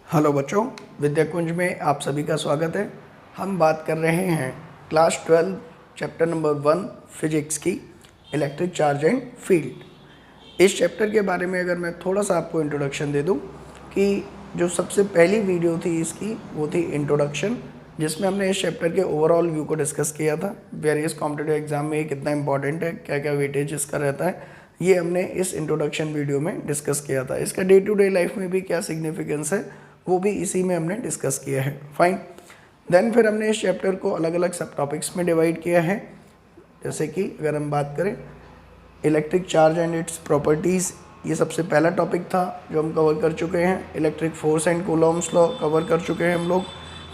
Hello बच्चों, विद्या कुंज में आप सभी का स्वागत है। हम बात कर रहे हैं क्लास 12 चैप्टर नंबर 1 फिजिक्स की इलेक्ट्रिक चार्ज एंड फील्ड। इस चैप्टर के बारे में अगर मैं थोड़ा सा आपको इंट्रोडक्शन दे दूं कि जो सबसे पहली वीडियो थी इसकी वो थी इंट्रोडक्शन, जिसमें हमने इस चैप्टर के ओवरऑल व्यू को डिस्कस किया था। वेरियस कॉम्पिटिटिव एग्जाम में ये कितना इंपॉर्टेंट है, क्या क्या वेटेज इसका रहता है, ये हमने इस इंट्रोडक्शन वीडियो में डिस्कस किया था। इसका डे टू डे लाइफ में भी क्या सिग्निफिकेंस है वो भी इसी में हमने डिस्कस किया है। फाइन। देन फिर हमने इस चैप्टर को अलग अलग सब टॉपिक्स में डिवाइड किया है। जैसे कि अगर हम बात करें electric charge and it's properties, ये सबसे पहला टॉपिक था जो हम कवर कर चुके हैं। Electric force and Coulomb's law cover कर चुके हैं हम लोग।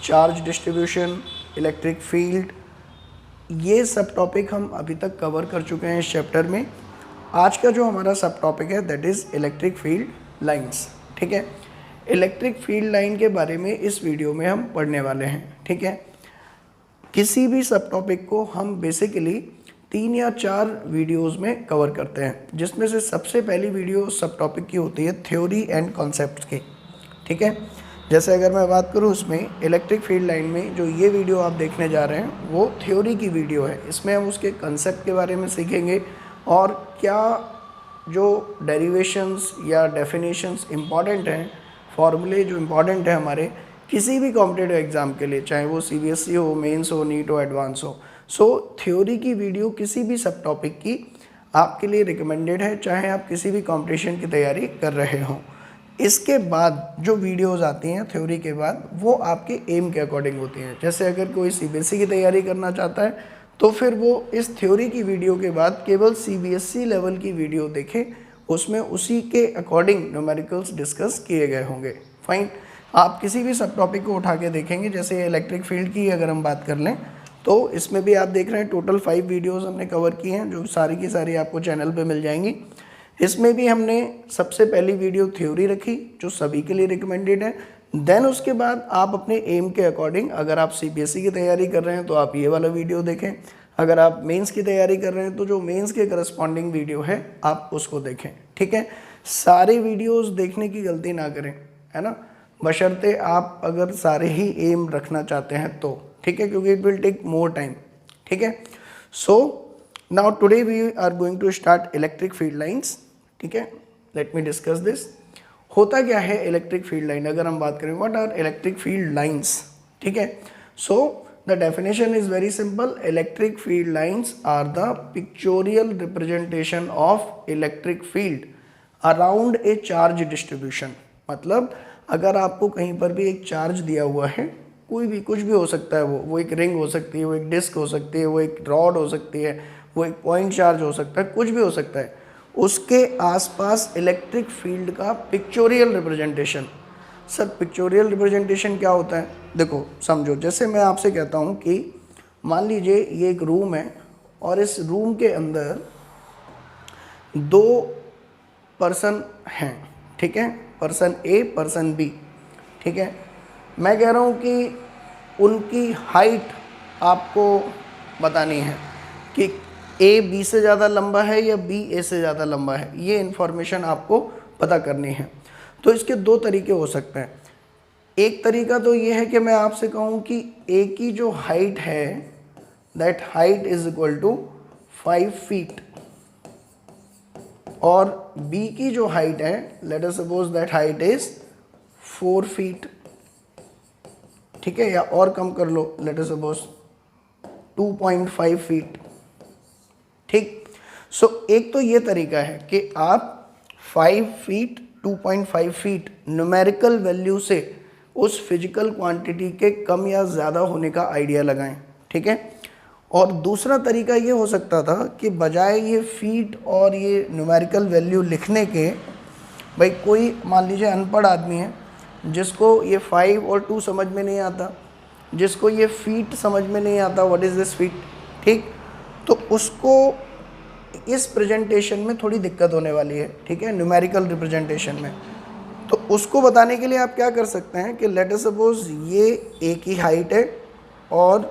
चार्ज डिस्ट्रीब्यूशन, इलेक्ट्रिक फील्ड, ये सब टॉपिक हम अभी तक कवर कर चुके हैं इस चैप्टर में। आज का जो हमारा सब टॉपिक है that is electric field lines. ठीक है, इलेक्ट्रिक फील्ड लाइन के बारे में इस वीडियो में हम पढ़ने वाले हैं। ठीक है, किसी भी सब टॉपिक को हम बेसिकली 3 या 4 वीडियोस में कवर करते हैं, जिसमें से सबसे पहली वीडियो सब टॉपिक की होती है थ्योरी एंड कॉन्सेप्ट्स की। ठीक है, जैसे अगर मैं बात करूं उसमें इलेक्ट्रिक फील्ड लाइन में जो ये वीडियो आप देखने जा रहे हैं वो थ्योरी की वीडियो है। इसमें हम उसके कंसेप्ट के बारे में सीखेंगे और क्या जो डेरिवेशंस या डेफिनेशंस इम्पॉर्टेंट हैं, फॉर्मूले जो इम्पॉर्टेंट है हमारे किसी भी कॉम्पिटिटिव एग्जाम के लिए, चाहे वो सीबीएसई हो, मेंस हो, नीट हो, एडवांस हो। सो थ्योरी की वीडियो किसी भी सब टॉपिक की आपके लिए रिकमेंडेड है, चाहे आप किसी भी कंपटीशन की तैयारी कर रहे हों। इसके बाद जो वीडियोस आती हैं थ्योरी के बाद वो आपके एम के अकॉर्डिंग होती हैं। जैसे अगर कोई सीबीएसई की तैयारी करना चाहता है तो फिर वो इस थ्योरी की वीडियो के बाद केवल सीबीएसई लेवल की वीडियो देखे, उसमें उसी के अकॉर्डिंग न्यूमेरिकल्स डिस्कस किए गए होंगे। फाइन। आप किसी भी सब टॉपिक को उठा के देखेंगे, जैसे इलेक्ट्रिक फील्ड की अगर हम बात कर लें तो इसमें भी आप देख रहे हैं टोटल 5 वीडियोस हमने कवर की हैं, जो सारी की सारी आपको चैनल पे मिल जाएंगी। इसमें भी हमने सबसे पहली वीडियो थ्योरी रखी जो सभी के लिए रिकमेंडेड है। देन उसके बाद आप अपने एम के अकॉर्डिंग, अगर आप सीबीएसई की तैयारी कर रहे हैं तो आप ये वाला वीडियो देखें, अगर आप मेंस की तैयारी कर रहे हैं तो जो मेंस के करस्पॉन्डिंग वीडियो है आप उसको देखें। ठीक है, सारे वीडियोस देखने की गलती ना करें, है ना, बशर्ते आप अगर सारे ही एम रखना चाहते हैं तो। ठीक है, क्योंकि it will take more time. ठीक है, so now today we are going to start electric field lines. ठीक है, लेट मी डिस्कस दिस। होता क्या है इलेक्ट्रिक फील्ड लाइन, अगर हम बात करें what are electric field lines. ठीक है, सो the definition is very simple. Electric field lines are the pictorial representation of electric field around a charge distribution। मतलब अगर आपको कहीं पर भी एक चार्ज दिया हुआ है, कोई भी कुछ भी हो सकता है, वो एक रिंग हो सकती है, वो एक डिस्क हो सकती है, वो एक रॉड हो सकती है, वो एक पॉइंट चार्ज हो सकता है, कुछ भी हो सकता है, उसके आसपास इलेक्ट्रिक फील्ड का pictorial representation. Sir pictorial representation क्या होता है? देखो समझो, जैसे मैं आपसे कहता हूँ कि मान लीजिए ये एक रूम है और इस रूम के अंदर 2 पर्सन हैं। ठीक है, पर्सन ए, पर्सन बी। ठीक है, मैं कह रहा हूँ कि उनकी हाइट आपको बतानी है कि ए बी से ज़्यादा लंबा है या बी ए से ज़्यादा लंबा है, ये इन्फॉर्मेशन आपको पता करनी है। तो इसके 2 तरीके हो सकते हैं। एक तरीका तो ये है कि मैं आपसे कहूँ कि ए की जो हाइट है that height is equal to 5 feet और बी की जो हाइट है let us suppose that height is 4 feet. ठीक है, या और कम कर लो, लेट अस सपोज 2.5 फीट। ठीक, सो एक तो ये तरीका है कि आप 5 फीट 2.5 फीट न्यूमेरिकल वैल्यू से उस फिजिकल क्वांटिटी के कम या ज़्यादा होने का आइडिया लगाएं। ठीक है, और दूसरा तरीका ये हो सकता था कि बजाय ये फीट और ये न्यूमेरिकल वैल्यू लिखने के, भाई कोई मान लीजिए अनपढ़ आदमी है जिसको ये 5 और 2 समझ में नहीं आता, जिसको ये फीट समझ में नहीं आता, व्हाट इज़ दिस फीट। ठीक, तो उसको इस प्रेजेंटेशन में थोड़ी दिक्कत होने वाली है। ठीक है, न्यूमेरिकल रिप्रेजेंटेशन में। तो उसको बताने के लिए आप क्या कर सकते हैं कि लेट अस सपोज ये ए की हाइट है और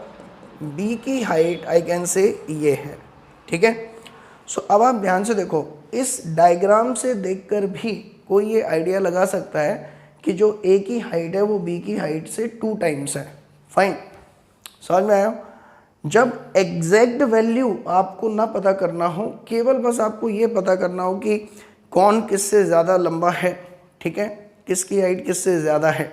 बी की हाइट आई कैन से ये है। ठीक है, सो अब आप ध्यान से देखो, इस डायग्राम से देखकर भी कोई ये आइडिया लगा सकता है कि जो ए की हाइट है वो बी की हाइट से 2 टाइम्स है। फाइन, समझ में आया? जब एग्जैक्ट वैल्यू आपको ना पता करना हो, केवल बस आपको ये पता करना हो कि कौन किससे ज़्यादा लंबा है, ठीक है, किसकी हाइट किससे ज़्यादा है,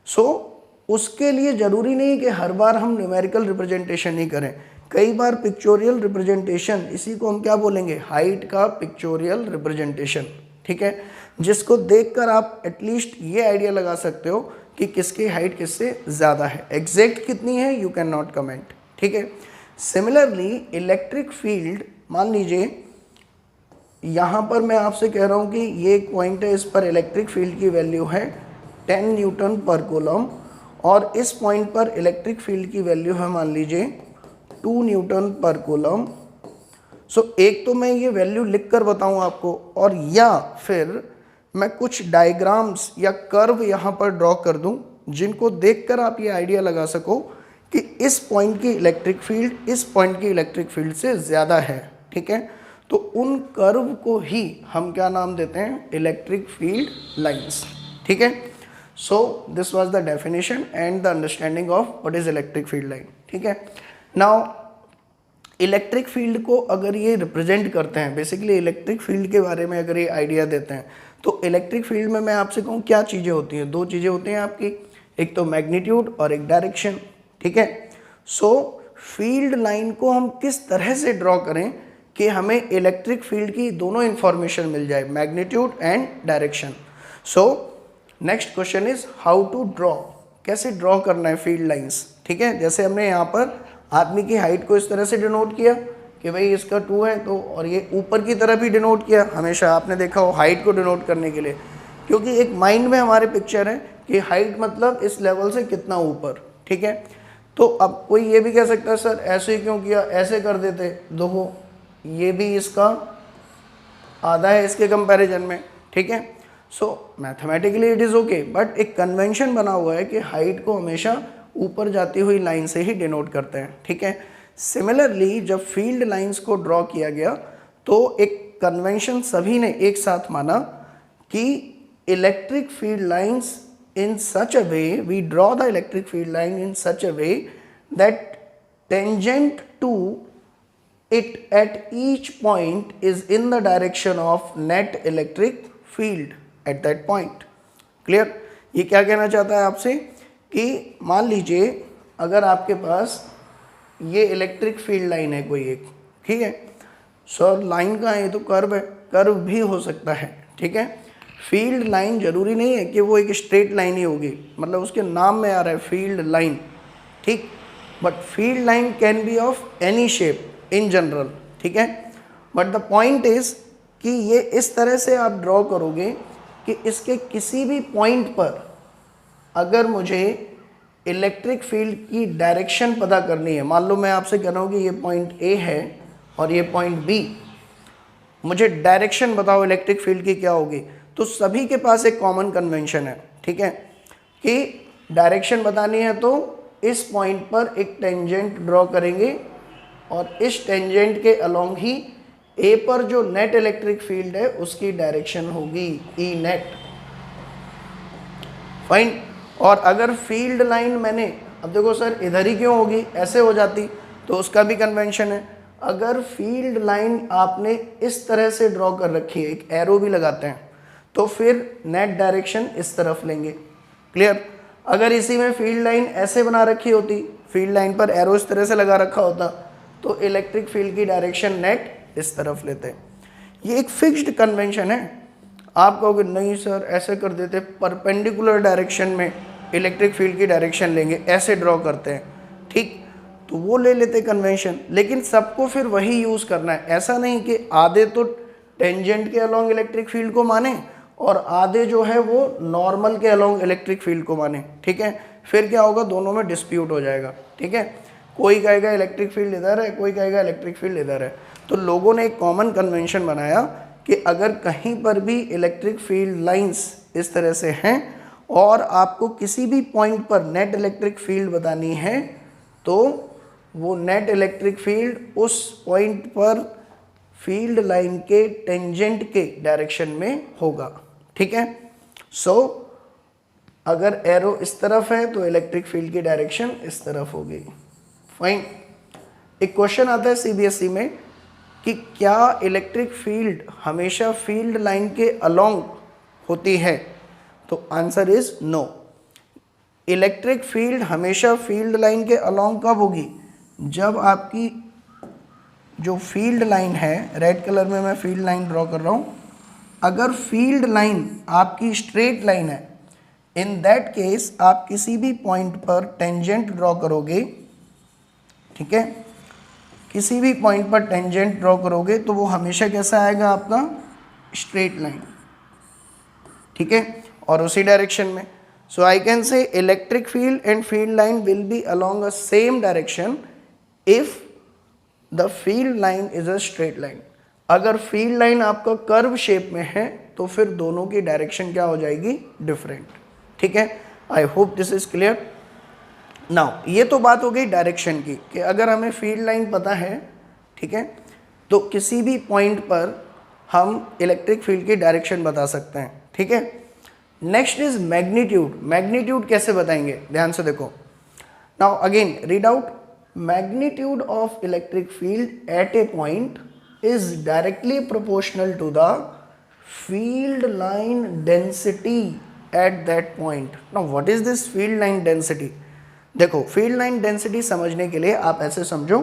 सो उसके लिए ज़रूरी नहीं कि हर बार हम न्यूमेरिकल रिप्रेजेंटेशन ही करें। कई बार पिक्चोरियल रिप्रेजेंटेशन, इसी को हम क्या बोलेंगे, हाइट का पिक्चोरियल रिप्रेजेंटेशन, ठीक है, जिसको देखकर आप एटलीस्ट ये आइडिया लगा सकते हो कि किसकी हाइट किससे ज़्यादा है। एग्जैक्ट कितनी है यू कैन नॉट कमेंट, ठीक है। सिमिलरली इलेक्ट्रिक फील्ड, मान लीजिए यहाँ पर मैं आपसे कह रहा हूँ कि ये एक पॉइंट है, इस पर इलेक्ट्रिक फील्ड की वैल्यू है 10 न्यूटन पर कूलम, और इस पॉइंट पर इलेक्ट्रिक फील्ड की वैल्यू है मान लीजिए 2 न्यूटन पर कूलम। सो एक तो मैं ये वैल्यू लिख कर बताऊँ आपको, और या फिर मैं कुछ डायग्राम्स या कर्व यहाँ पर ड्रॉ कर दूँ जिनको देखकर आप ये आइडिया लगा सको कि इस पॉइंट की इलेक्ट्रिक फील्ड इस पॉइंट की इलेक्ट्रिक फील्ड से ज़्यादा है, ठीक है। तो उन कर्व को ही हम क्या नाम देते हैं, इलेक्ट्रिक फील्ड लाइंस, ठीक है। So this was the definition and the understanding of what is electric field line, ठीक है। नाउ इलेक्ट्रिक फील्ड को अगर ये रिप्रेजेंट करते हैं, बेसिकली इलेक्ट्रिक फील्ड के बारे में अगर ये आइडिया देते हैं, तो इलेक्ट्रिक फील्ड में मैं आपसे कहूँ क्या चीज़ें होती हैं, 2 चीज़ें होती हैं आपकी, एक तो मैग्नीट्यूड और एक डायरेक्शन, ठीक है। सो फील्ड लाइन को हम किस तरह से ड्रॉ करें कि हमें इलेक्ट्रिक फील्ड की दोनों इंफॉर्मेशन मिल जाए, magnitude and direction. So next question is how to draw, कैसे ड्रॉ करना है फील्ड लाइंस, ठीक है। जैसे हमने यहाँ पर आदमी की हाइट को इस तरह से डिनोट किया कि भाई इसका 2 है, तो और ये ऊपर की तरफ ही डिनोट किया, हमेशा आपने देखा हो हाइट को डिनोट करने के लिए, क्योंकि एक माइंड में हमारे पिक्चर है कि हाइट मतलब इस लेवल से कितना ऊपर, ठीक है। तो अब कोई ये भी कह सकता है सर ऐसे क्यों किया, ऐसे कर देते, देखो ये भी इसका आधा है इसके कंपैरिजन में, ठीक है। So mathematically it is okay, but एक कन्वेंशन बना हुआ है कि हाइट को हमेशा ऊपर जाती हुई लाइन से ही डिनोट करते हैं, ठीक है। सिमिलरली जब फील्ड लाइंस को ड्रॉ किया गया तो एक कन्वेंशन सभी ने एक साथ माना कि electric field lines in such a way, we draw the electric field line in such a way that tangent to it at each point is in the direction of net electric field at that point. Clear? ये क्या कहना चाहता है आपसे कि मान लीजिए अगर आपके पास ये इलेक्ट्रिक फील्ड लाइन है कोई एक, ठीक है, सर लाइन का है तो कर्व है, कर्व भी हो सकता है, ठीक है। फील्ड लाइन जरूरी नहीं है कि वो एक स्ट्रेट लाइन ही होगी, मतलब उसके नाम में आ रहा है फील्ड लाइन, ठीक, but field line can be of any shape in general, ठीक है। बट द पॉइंट इज कि ये इस तरह से आप ड्रॉ करोगे कि इसके किसी भी पॉइंट पर अगर मुझे इलेक्ट्रिक फील्ड की डायरेक्शन पता करनी है, मान लो मैं आपसे कह रहा हूँ कि ये पॉइंट ए है और ये पॉइंट बी, मुझे डायरेक्शन बताओ इलेक्ट्रिक फील्ड की क्या होगी, तो सभी के पास एक कॉमन कन्वेंशन है, ठीक है, कि डायरेक्शन बतानी है तो इस पॉइंट पर एक टेंजेंट ड्रॉ करेंगे और इस टेंजेंट के अलोंग ही ए पर जो नेट इलेक्ट्रिक फील्ड है उसकी डायरेक्शन होगी ई नेट, फाइन। और अगर फील्ड लाइन मैंने, अब देखो सर इधर ही क्यों होगी, ऐसे हो जाती, तो उसका भी कन्वेंशन है। अगर फील्ड लाइन आपने इस तरह से ड्रॉ कर रखी है, एक एरो भी लगाते हैं, तो फिर नेट डायरेक्शन इस तरफ लेंगे, क्लियर। अगर इसी में फील्ड लाइन ऐसे बना रखी होती, फील्ड लाइन पर एरो इस तरह से लगा रखा होता, तो इलेक्ट्रिक फील्ड की डायरेक्शन नेट इस तरफ लेते। ये एक फिक्स्ड कन्वेंशन है। आप कहोगे नहीं सर ऐसे कर देते, परपेंडिकुलर डायरेक्शन में इलेक्ट्रिक फील्ड की डायरेक्शन लेंगे, ऐसे ड्रॉ करते हैं, ठीक, तो वो ले लेते कन्वेंशन, लेकिन सबको फिर वही यूज़ करना है। ऐसा नहीं कि आधे तो टेंजेंट के अलोंग इलेक्ट्रिक फील्ड को माने और आधे जो है वो नॉर्मल के अलोंग इलेक्ट्रिक फील्ड को माने, ठीक है। फिर क्या होगा, दोनों में डिस्प्यूट हो जाएगा, ठीक है। कोई कहेगा इलेक्ट्रिक फील्ड इधर है, कोई कहेगा इलेक्ट्रिक फील्ड इधर है। तो लोगों ने एक कॉमन कन्वेंशन बनाया कि अगर कहीं पर भी इलेक्ट्रिक फील्ड लाइंस इस तरह से हैं और आपको किसी भी पॉइंट पर नेट इलेक्ट्रिक फील्ड बतानी है, तो वो नेट इलेक्ट्रिक फील्ड उस पॉइंट पर फील्ड लाइन के टेंजेंट के डायरेक्शन में होगा, ठीक है। सो अगर एरो इस तरफ है तो इलेक्ट्रिक फील्ड की डायरेक्शन इस तरफ होगी। फाइन। एक क्वेश्चन आता है सीबीएसई में कि क्या इलेक्ट्रिक फील्ड हमेशा फील्ड लाइन के अलोंग होती है, तो answer is no. Electric field हमेशा फील्ड लाइन के अलोंग कब होगी, जब आपकी जो फील्ड लाइन है, रेड कलर में मैं फील्ड लाइन ड्रॉ कर रहा हूँ, अगर फील्ड लाइन आपकी स्ट्रेट लाइन है, इन दैट केस आप किसी भी पॉइंट पर टेंजेंट ड्रॉ करोगे, ठीक है, किसी भी पॉइंट पर टेंजेंट ड्रॉ करोगे तो वो हमेशा कैसा आएगा, आपका स्ट्रेट लाइन, ठीक है, और उसी डायरेक्शन में। So I can say electric field and field line will be along a same direction if the field line is a straight line. अगर फील्ड लाइन आपका कर्व शेप में है तो फिर दोनों की डायरेक्शन क्या हो जाएगी, डिफरेंट, ठीक है। आई hope this is clear. Now ये तो बात हो गई डायरेक्शन की, कि अगर हमें फील्ड लाइन पता है, ठीक है, तो किसी भी पॉइंट पर हम इलेक्ट्रिक फील्ड की डायरेक्शन बता सकते हैं, ठीक है। Next is magnitude. मैग्नीट्यूड कैसे बताएंगे, ध्यान से देखो। Now again read out, magnitude of electric field at a point is directly proportional to the field line density at that point. Now what is this field line density? देखो, field line density समझने के लिए आप ऐसे समझो,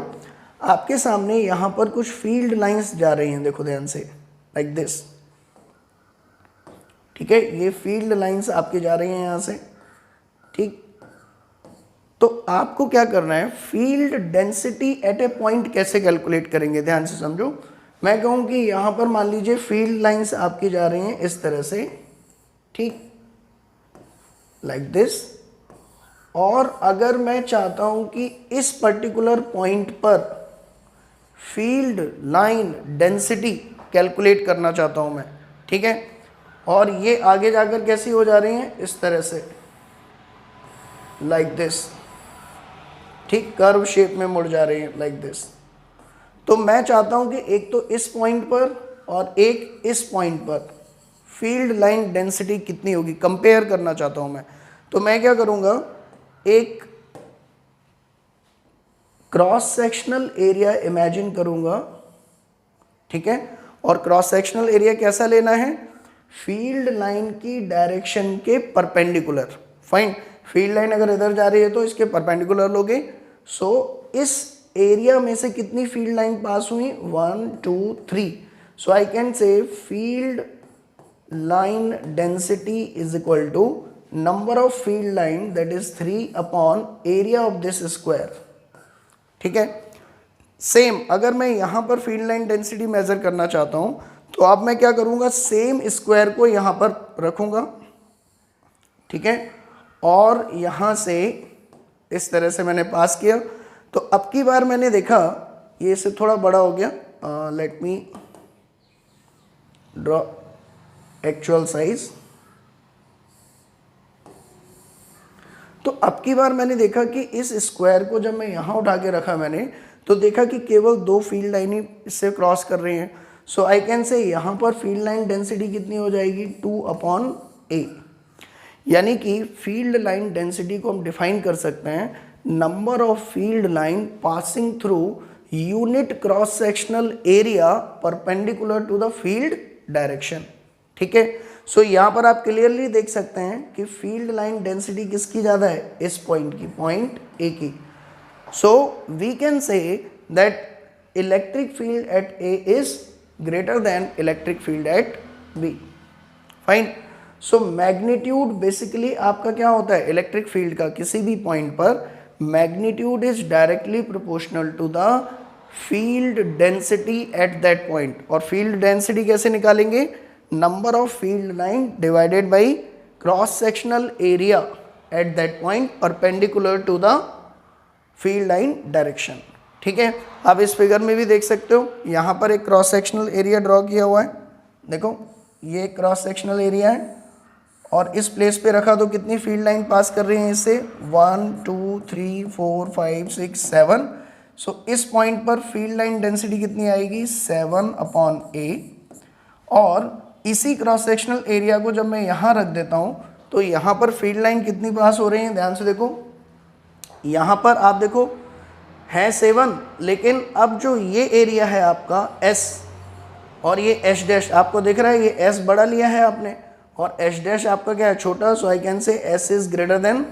आपके सामने यहाँ पर कुछ फील्ड लाइंस जा रही हैं, देखो ध्यान से, लाइक दिस, ठीक है, ये फील्ड लाइंस आपकी जा रही हैं यहाँ से, ठीक। तो आपको क्या करना है, field density eight a point कैसे कैलकुलेट करेंगे, ध्यान से समझो। मैं कहूँ कि यहाँ पर मान लीजिए फील्ड लाइंस आपकी जा रही हैं इस तरह से, ठीक, लाइक दिस, और अगर मैं चाहता हूं कि इस पर्टिकुलर पॉइंट पर फील्ड लाइन डेंसिटी कैलकुलेट करना चाहता हूं मैं, ठीक है, और ये आगे जाकर कैसी हो जा रही हैं, इस तरह से, लाइक दिस, ठीक, कर्व शेप में मुड़ जा रही हैं, लाइक दिस। तो मैं चाहता हूं कि एक तो इस पॉइंट पर और एक इस पॉइंट पर फील्ड लाइन डेंसिटी कितनी होगी, कंपेयर करना चाहता हूं मैं। तो मैं क्या करूंगा, एक क्रॉस सेक्शनल एरिया इमेजिन करूंगा, ठीक है, और क्रॉस सेक्शनल एरिया कैसा लेना है, फील्ड लाइन की डायरेक्शन के परपेंडिकुलर। फाइन, फील्ड लाइन अगर इधर जा रही है तो इसके परपेंडिकुलर लोगे। सो इस एरिया में से कितनी फील्ड लाइन पास हुई, 1 2 3। So I can say field line density is equal to number of field line that is 3 upon area of this square, ठीक है। सेम अगर मैं यहां पर फील्ड लाइन डेंसिटी मेजर करना चाहता हूं तो अब मैं क्या करूंगा, सेम स्क्वायर को यहां पर रखूंगा, ठीक है, और यहां से इस तरह से मैंने पास किया। तो अब की बार मैंने देखा ये इससे थोड़ा बड़ा हो गया, late me draw actual size. तो अब की बार मैंने देखा कि इस स्क्वायर को जब मैं यहाँ उठा के रखा मैंने, तो देखा कि केवल 2 फील्ड लाइनें इससे क्रॉस कर रही हैं। सो आई कैन से यहाँ पर फील्ड लाइन डेंसिटी कितनी हो जाएगी, 2 अपॉन ए। यानी कि फील्ड लाइन डेंसिटी को हम डिफाइन कर सकते हैं, number of field line passing through unit cross sectional area perpendicular to the field direction, ठीक है। सो यहाँ पर आप क्लियरली देख सकते हैं कि फील्ड लाइन डेंसिटी किसकी ज़्यादा है, इस पॉइंट की, पॉइंट ए की। So we can say that electric field at A is greater than electric field at B. Fine. So magnitude basically आपका क्या होता है, इलेक्ट्रिक फील्ड का किसी भी पॉइंट पर magnitude is directly proportional to the field density at that point. और field density कैसे निकालेंगे, number of field line divided by cross sectional area at that point perpendicular to the field line direction, ठीक है। आप इस figure में भी देख सकते हो, यहाँ पर एक क्रॉस सेक्शनल एरिया ड्रॉ किया हुआ है, देखो ये क्रॉस सेक्शनल एरिया है, और इस प्लेस पे रखा तो कितनी फील्ड लाइन पास कर रही है इससे, 1 2 3 4 5 6 7। सो इस पॉइंट पर फील्ड लाइन डेंसिटी कितनी आएगी, 7 अपॉन ए। और इसी क्रॉस सेक्शनल एरिया को जब मैं यहाँ रख देता हूँ तो यहाँ पर फील्ड लाइन कितनी पास हो रही है, ध्यान से देखो। यहाँ पर आप देखो है 7, लेकिन अब जो ये एरिया है आपका S और ये एच डैश आपको दिख रहा है, ये एस बड़ा लिया है आपने और एच डैश आपका क्या है, छोटा। So I can say S is greater than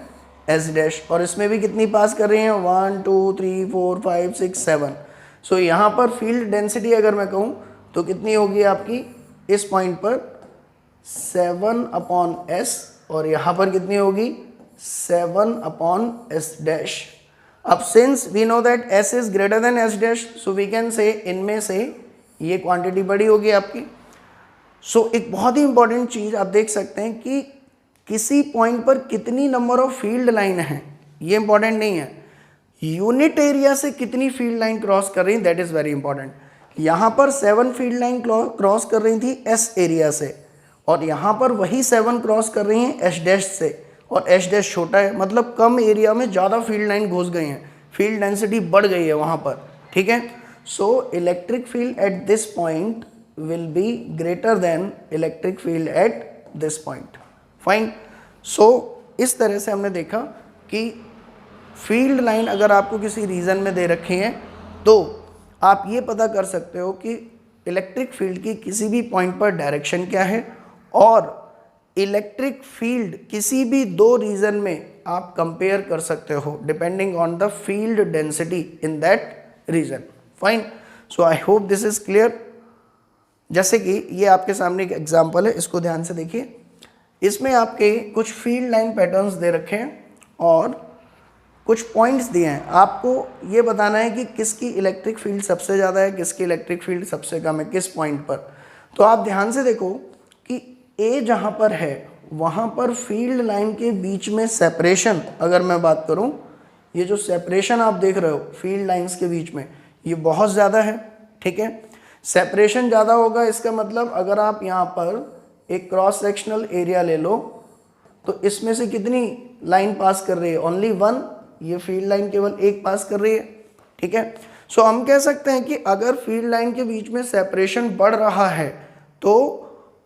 S dash. और इसमें भी कितनी पास कर रही हैं, 1 2 3 4 5 6 7। सो यहाँ पर फील्ड डेंसिटी अगर मैं कहूँ तो कितनी होगी आपकी इस पॉइंट पर 7/s और यहाँ पर कितनी होगी 7/s डैश। अब since we know that s is greater than s dash, so we can say इनमें से ये क्वांटिटी बड़ी होगी आपकी। सो एक बहुत ही इंपॉर्टेंट चीज़ आप देख सकते हैं कि किसी पॉइंट पर कितनी नंबर ऑफ फील्ड लाइन है, ये इंपॉर्टेंट नहीं है, यूनिट एरिया से कितनी फील्ड लाइन क्रॉस कर रही है, दैट इज़ वेरी इंपॉर्टेंट। यहाँ पर 7 फील्ड लाइन क्रॉस कर रही थी एस एरिया से और यहाँ पर वही 7 क्रॉस कर रही हैं एच डैश से, और एच डैश छोटा है, मतलब कम एरिया में ज़्यादा फील्ड लाइन घुस गई हैं, फील्ड डेंसिटी बढ़ गई है वहाँ पर, ठीक है। So electric field at this point will be greater than electric field at this point. Fine. So इस तरह से हमने देखा कि फील्ड लाइन अगर आपको किसी रीजन में दे रखी है तो आप ये पता कर सकते हो कि इलेक्ट्रिक फील्ड की किसी भी पॉइंट पर डायरेक्शन क्या है, और इलेक्ट्रिक फील्ड किसी भी दो रीजन में आप कंपेयर कर सकते हो depending on the field density in that region. Fine. So I hope this is clear. जैसे कि ये आपके सामने एक एग्जांपल है, इसको ध्यान से देखिए। इसमें आपके कुछ फील्ड लाइन पैटर्न्स दे रखे हैं और कुछ पॉइंट्स दिए हैं। आपको ये बताना है कि किसकी इलेक्ट्रिक फील्ड सबसे ज़्यादा है, किसकी इलेक्ट्रिक फील्ड सबसे कम है, किस पॉइंट पर। तो आप ध्यान से देखो कि ए जहाँ पर है वहाँ पर फील्ड लाइन के बीच में सेपरेशन, अगर मैं बात करूँ, ये जो सेपरेशन आप देख रहे हो फील्ड लाइन्स के बीच में, ये बहुत ज़्यादा है, ठीक है। सेपरेशन ज़्यादा होगा, इसका मतलब अगर आप यहाँ पर एक क्रॉस सेक्शनल एरिया ले लो तो इसमें से कितनी लाइन पास कर रही है, ओनली 1, ये फील्ड लाइन केवल एक पास कर रही है, ठीक है। सो हम कह सकते हैं कि अगर फील्ड लाइन के बीच में सेपरेशन बढ़ रहा है तो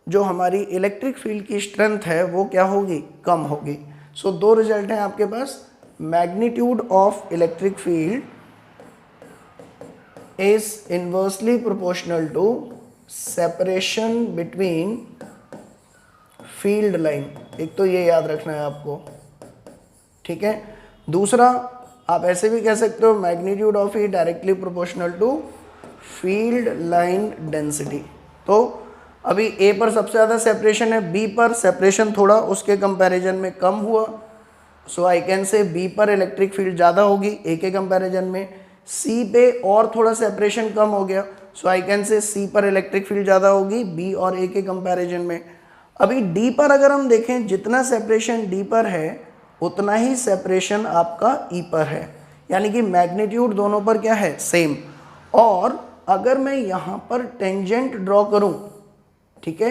जो हमारी इलेक्ट्रिक फील्ड की स्ट्रेंथ है वो क्या होगी, कम होगी। सो दो रिजल्ट हैं आपके पास, magnitude of electric field is inversely proportional to separation between field line। एक तो ये याद रखना है आपको, ठीक है। दूसरा आप ऐसे भी कह सकते हो magnitude of E directly proportional to field line density. तो अभी ए पर सबसे ज़्यादा सेपरेशन है, बी पर सेपरेशन थोड़ा उसके कंपैरिजन में कम हुआ। सो आई कैन से बी पर इलेक्ट्रिक फील्ड ज़्यादा होगी ए के कंपैरिजन में। सी पे और थोड़ा सेपरेशन कम हो गया, सो आई कैन से सी पर इलेक्ट्रिक फील्ड ज़्यादा होगी बी और ए के कंपैरिजन में। अभी डी पर अगर हम देखें, जितना सेपरेशन डी पर है उतना ही सेपरेशन आपका ई पर है, यानी कि मैग्नीट्यूड दोनों पर क्या है, सेम। और अगर मैं यहाँ पर टेंजेंट ड्रॉ करूँ, ठीक है,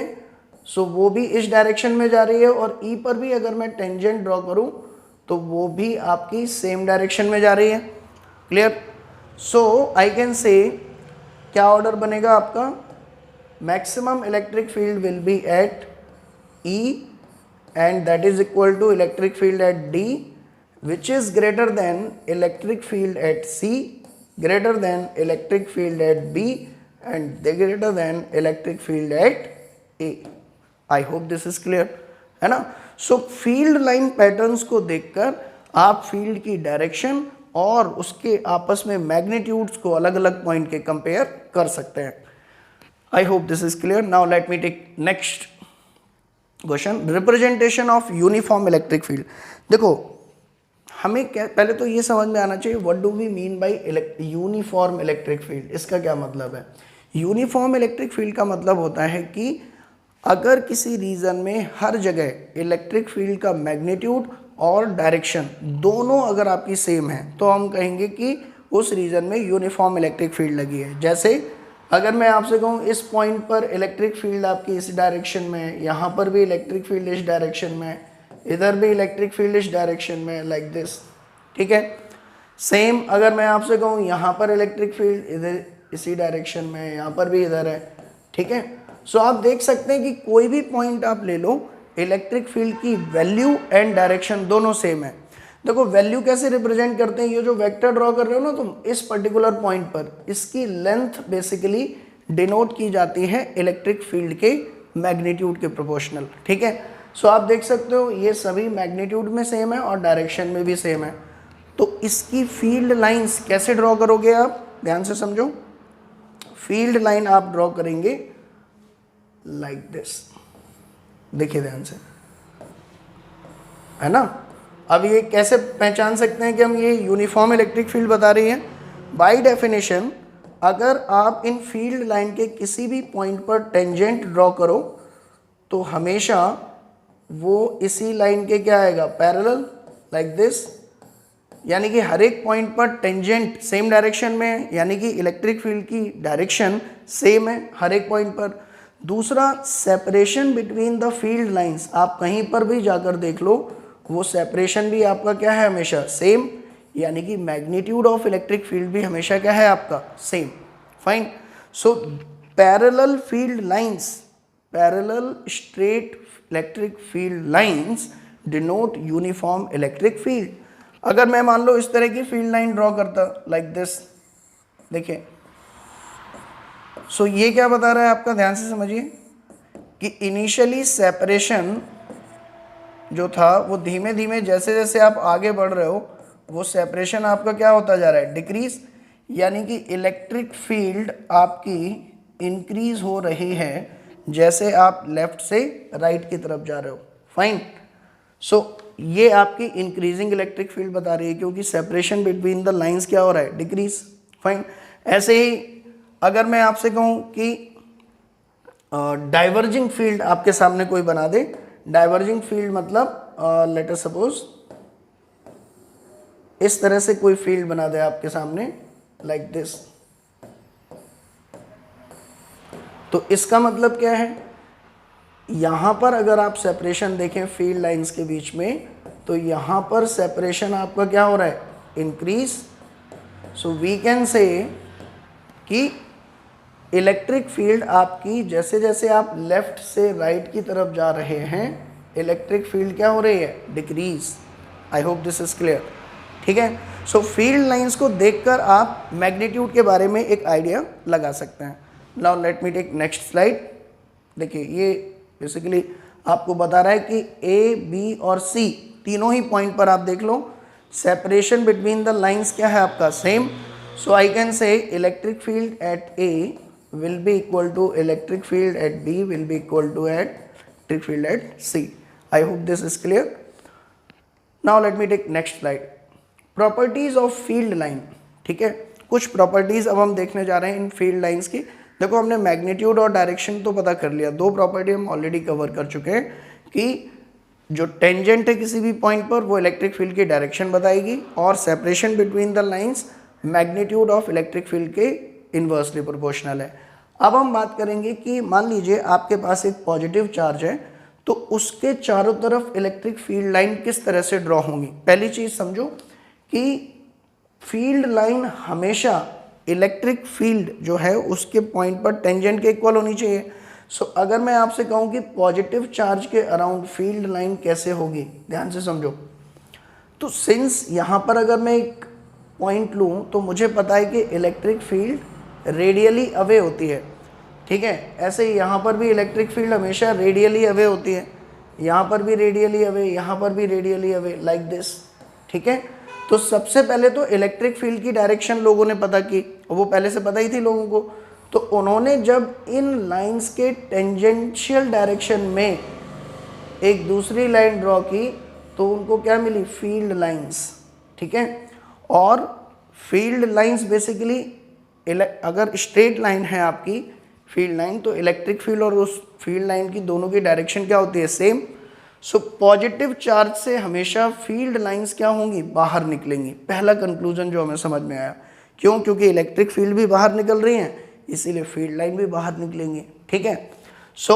सो वो भी इस डायरेक्शन में जा रही है, और ई पर भी अगर मैं टेंजेंट ड्रॉ करूँ तो वो भी आपकी सेम डायरेक्शन में जा रही है। क्लियर। सो आई कैन से क्या ऑर्डर बनेगा आपका, maximum electric field will be at E and that is equal to electric field at D, which is greater than electric field at C, greater than electric field at B and greater than electric field at A. I hope this is clear, है ना। सो field line patterns को देखकर आप field की direction और उसके आपस में मैग्नीट्यूड्स को अलग अलग पॉइंट के कंपेयर कर सकते हैं। I hope this is clear. Now let me take next question, representation of uniform electric field. देखो हमें क्या, पहले तो ये समझ में आना चाहिए what do we mean by uniform electric field, इसका क्या मतलब है। यूनिफॉर्म इलेक्ट्रिक फील्ड का मतलब होता है कि अगर किसी रीजन में हर जगह इलेक्ट्रिक फील्ड का मैग्नीट्यूड और डायरेक्शन दोनों अगर आपकी सेम है तो हम कहेंगे कि उस रीजन में यूनिफॉर्म इलेक्ट्रिक फील्ड लगी है। जैसे अगर मैं आपसे कहूँ इस पॉइंट पर इलेक्ट्रिक फील्ड आपकी इस डायरेक्शन में, यहाँ पर भी इलेक्ट्रिक फील्ड इस डायरेक्शन में, इधर भी इलेक्ट्रिक फील्ड इस डायरेक्शन में, लाइक दिस, ठीक है। सेम अगर मैं आपसे कहूँ यहाँ पर इलेक्ट्रिक फील्ड इधर इसी डायरेक्शन में, यहाँ पर भी इधर है, ठीक है। सो आप देख सकते हैं कि कोई भी पॉइंट आप ले लो, इलेक्ट्रिक फील्ड की वैल्यू एंड डायरेक्शन दोनों सेम है। देखो वैल्यू कैसे रिप्रेजेंट करते हैं, ये जो वेक्टर ड्रॉ कर रहे हो ना तुम इस पर्टिकुलर पॉइंट पर, इसकी लेंथ बेसिकली डिनोट की जाती है इलेक्ट्रिक फील्ड के मैग्नीट्यूड के प्रोपोर्शनल। ठीक है, सो आप देख सकते हो ये सभी मैग्नीट्यूड में सेम है और डायरेक्शन में भी सेम है। तो इसकी फील्ड लाइंस कैसे ड्रॉ करोगे आप, ध्यान से समझो। फील्ड लाइन आप ड्रॉ करेंगे लाइक दिस, देखिए ध्यान से, है ना। अब ये कैसे पहचान सकते हैं कि हम ये यूनिफॉर्म इलेक्ट्रिक फील्ड बता रही हैं। बाय डेफिनेशन अगर आप इन फील्ड लाइन के किसी भी पॉइंट पर टेंजेंट ड्रॉ करो तो हमेशा वो इसी लाइन के क्या आएगा, पैरेलल, लाइक दिस। यानी कि हर एक पॉइंट पर टेंजेंट सेम डायरेक्शन में है, यानी कि इलेक्ट्रिक फील्ड की डायरेक्शन सेम है हर एक पॉइंट पर। दूसरा, separation between the field lines, आप कहीं पर भी जाकर देख लो वो सेपरेशन भी आपका क्या है, हमेशा सेम। यानी कि मैग्नीट्यूड ऑफ इलेक्ट्रिक फील्ड भी हमेशा क्या है आपका, same. Fine. So parallel field lines, parallel straight electric field lines denote uniform electric field. अगर मैं मान लो इस तरह की फील्ड लाइन ड्रॉ करता लाइक दिस, देखिए, सो ये क्या बता रहा है आपका, ध्यान से समझिए कि इनिशियली सेपरेशन जो था वो धीमे धीमे जैसे जैसे आप आगे बढ़ रहे हो वो सेपरेशन आपका क्या होता जा रहा है, डिक्रीज। यानी कि इलेक्ट्रिक फील्ड आपकी इंक्रीज हो रही है जैसे आप लेफ्ट से राइट की तरफ जा रहे हो। फाइन। सो ये आपकी इंक्रीजिंग इलेक्ट्रिक फील्ड बता रही है क्योंकि सेपरेशन बिटवीन द लाइंस क्या हो रहा है, डिक्रीज। फाइन। ऐसे ही अगर मैं आपसे कहूँ कि डाइवर्जिंग फील्ड आपके सामने कोई बना दे, डाइवर्जिंग फील्ड मतलब लेट अस सपोज इस तरह से कोई फील्ड बना दे आपके सामने लाइक दिस, तो इसका मतलब क्या है, यहां पर अगर आप सेपरेशन देखें फील्ड लाइंस के बीच में तो यहां पर सेपरेशन आपका क्या हो रहा है, increase. So we can say कि इलेक्ट्रिक फील्ड आपकी जैसे जैसे आप लेफ्ट से राइट की तरफ जा रहे हैं इलेक्ट्रिक फील्ड क्या हो रही है, decrease. I hope this is clear. ठीक है। सो फील्ड लाइंस को देखकर आप मैग्नीट्यूड के बारे में एक आइडिया लगा सकते हैं। Now let me take next slide. देखिए ये बेसिकली आपको बता रहा है कि ए, बी और सी तीनों ही पॉइंट पर आप देख लो सेपरेशन बिटवीन द लाइंस क्या है आपका, same. So I can say electric field at A will be equal to electric field at B will be equal to electric field at C. I hope this is clear. Now let me take next slide. Properties of field line. ठीक है, कुछ properties अब हम देखने जा रहे हैं इन field lines की। देखो हमने मैग्नीट्यूड और डायरेक्शन तो पता कर लिया, दो प्रॉपर्टी हम ऑलरेडी कवर कर चुके हैं कि जो टेंजेंट है किसी भी पॉइंट पर वो इलेक्ट्रिक फील्ड की डायरेक्शन बताएगी और separation between the lines magnitude of electric field के इन्वर्सली प्रोपोर्शनल है। अब हम बात करेंगे कि मान लीजिए आपके पास एक पॉजिटिव चार्ज है तो उसके चारों तरफ इलेक्ट्रिक फील्ड लाइन किस तरह से ड्रॉ होंगी। पहली चीज समझो कि फील्ड लाइन हमेशा इलेक्ट्रिक फील्ड जो है उसके पॉइंट पर टेंजेंट के इक्वल होनी चाहिए। सो अगर मैं आपसे कहूं कि पॉजिटिव चार्ज के अराउंड फील्ड लाइन कैसे होगी, ध्यान से समझो। तो सिंस यहां पर अगर मैं एक पॉइंट लूं तो मुझे पता है कि इलेक्ट्रिक फील्ड रेडियली अवे होती है। ठीक है, ऐसे ही यहाँ पर भी इलेक्ट्रिक फील्ड हमेशा रेडियली अवे होती है, यहाँ पर भी रेडियली अवे, यहाँ पर भी रेडियली अवे, लाइक दिस। ठीक है, तो सबसे पहले तो इलेक्ट्रिक फील्ड की डायरेक्शन लोगों ने पता की, वो पहले से पता ही थी लोगों को। तो उन्होंने जब इन लाइंस के टेंजेंशियल डायरेक्शन में एक दूसरी लाइन ड्रॉ की तो उनको क्या मिली, फील्ड लाइंस। ठीक है, और फील्ड लाइंस बेसिकली अगर स्ट्रेट लाइन है आपकी फील्ड लाइन तो इलेक्ट्रिक फील्ड और उस फील्ड लाइन की दोनों की डायरेक्शन क्या होती है, सेम। सो पॉजिटिव चार्ज से हमेशा फील्ड लाइंस क्या होंगी, बाहर निकलेंगी। पहला कंक्लूजन जो हमें समझ में आया, क्यों, क्योंकि इलेक्ट्रिक फील्ड भी बाहर निकल रही हैं इसीलिए फील्ड लाइन भी बाहर निकलेंगी। ठीक है, सो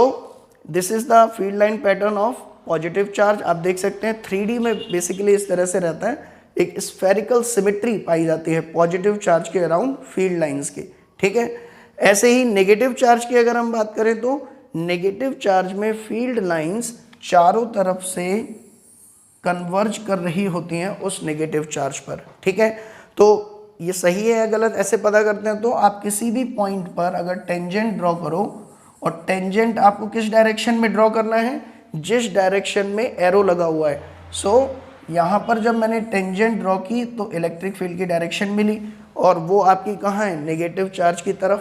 this is the field line pattern of positive charge. आप देख सकते हैं 3D में बेसिकली इस तरह से रहता है, एक स्फेरिकल सिमेट्री पाई जाती है पॉजिटिव चार्ज के अराउंड फील्ड लाइंस की। ठीक है, ऐसे ही नेगेटिव चार्ज की अगर हम बात करें तो नेगेटिव चार्ज में फील्ड लाइंस चारों तरफ से कन्वर्ज कर रही होती हैं उस नेगेटिव चार्ज पर। ठीक है, तो ये सही है या गलत ऐसे पता करते हैं। तो आप किसी भी पॉइंट पर अगर टेंजेंट ड्रॉ करो, और टेंजेंट आपको किस डायरेक्शन में ड्रॉ करना है, जिस डायरेक्शन में एरो लगा हुआ है। सो यहाँ पर जब मैंने टेंजेंट ड्रॉ की तो इलेक्ट्रिक फील्ड की डायरेक्शन मिली, और वो आपकी कहाँ है, नेगेटिव चार्ज की तरफ।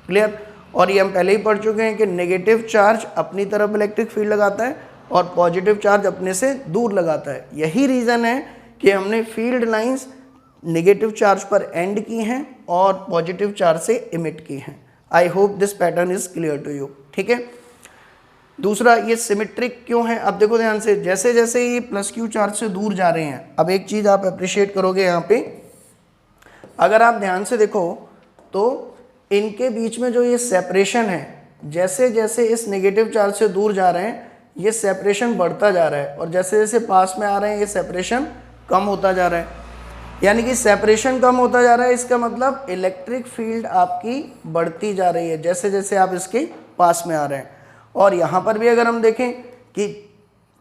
क्लियर। और ये हम पहले ही पढ़ चुके हैं कि नेगेटिव चार्ज अपनी तरफ इलेक्ट्रिक फील्ड लगाता है और पॉजिटिव चार्ज अपने से दूर लगाता है। यही रीज़न है कि हमने फील्ड लाइंस नेगेटिव चार्ज पर एंड की हैं और पॉजिटिव चार्ज से इमिट की हैं। I hope this pattern is clear to you. ठीक है। दूसरा, ये सिमेट्रिक क्यों है, अब देखो ध्यान से, जैसे जैसे ये प्लस क्यू चार्ज से दूर जा रहे हैं। अब एक चीज़ आप अप्रिशिएट करोगे यहाँ पे, अगर आप ध्यान से देखो तो इनके बीच में जो ये सेपरेशन है, जैसे जैसे इस नेगेटिव चार्ज से दूर जा रहे हैं ये सेपरेशन बढ़ता जा रहा है, और जैसे जैसे पास में आ रहे हैं ये सेपरेशन कम होता जा रहा है। यानी कि सेपरेशन कम होता जा रहा है, इसका मतलब इलेक्ट्रिक फील्ड आपकी बढ़ती जा रही है जैसे जैसे आप इसके पास में आ रहे हैं। और यहाँ पर भी अगर हम देखें कि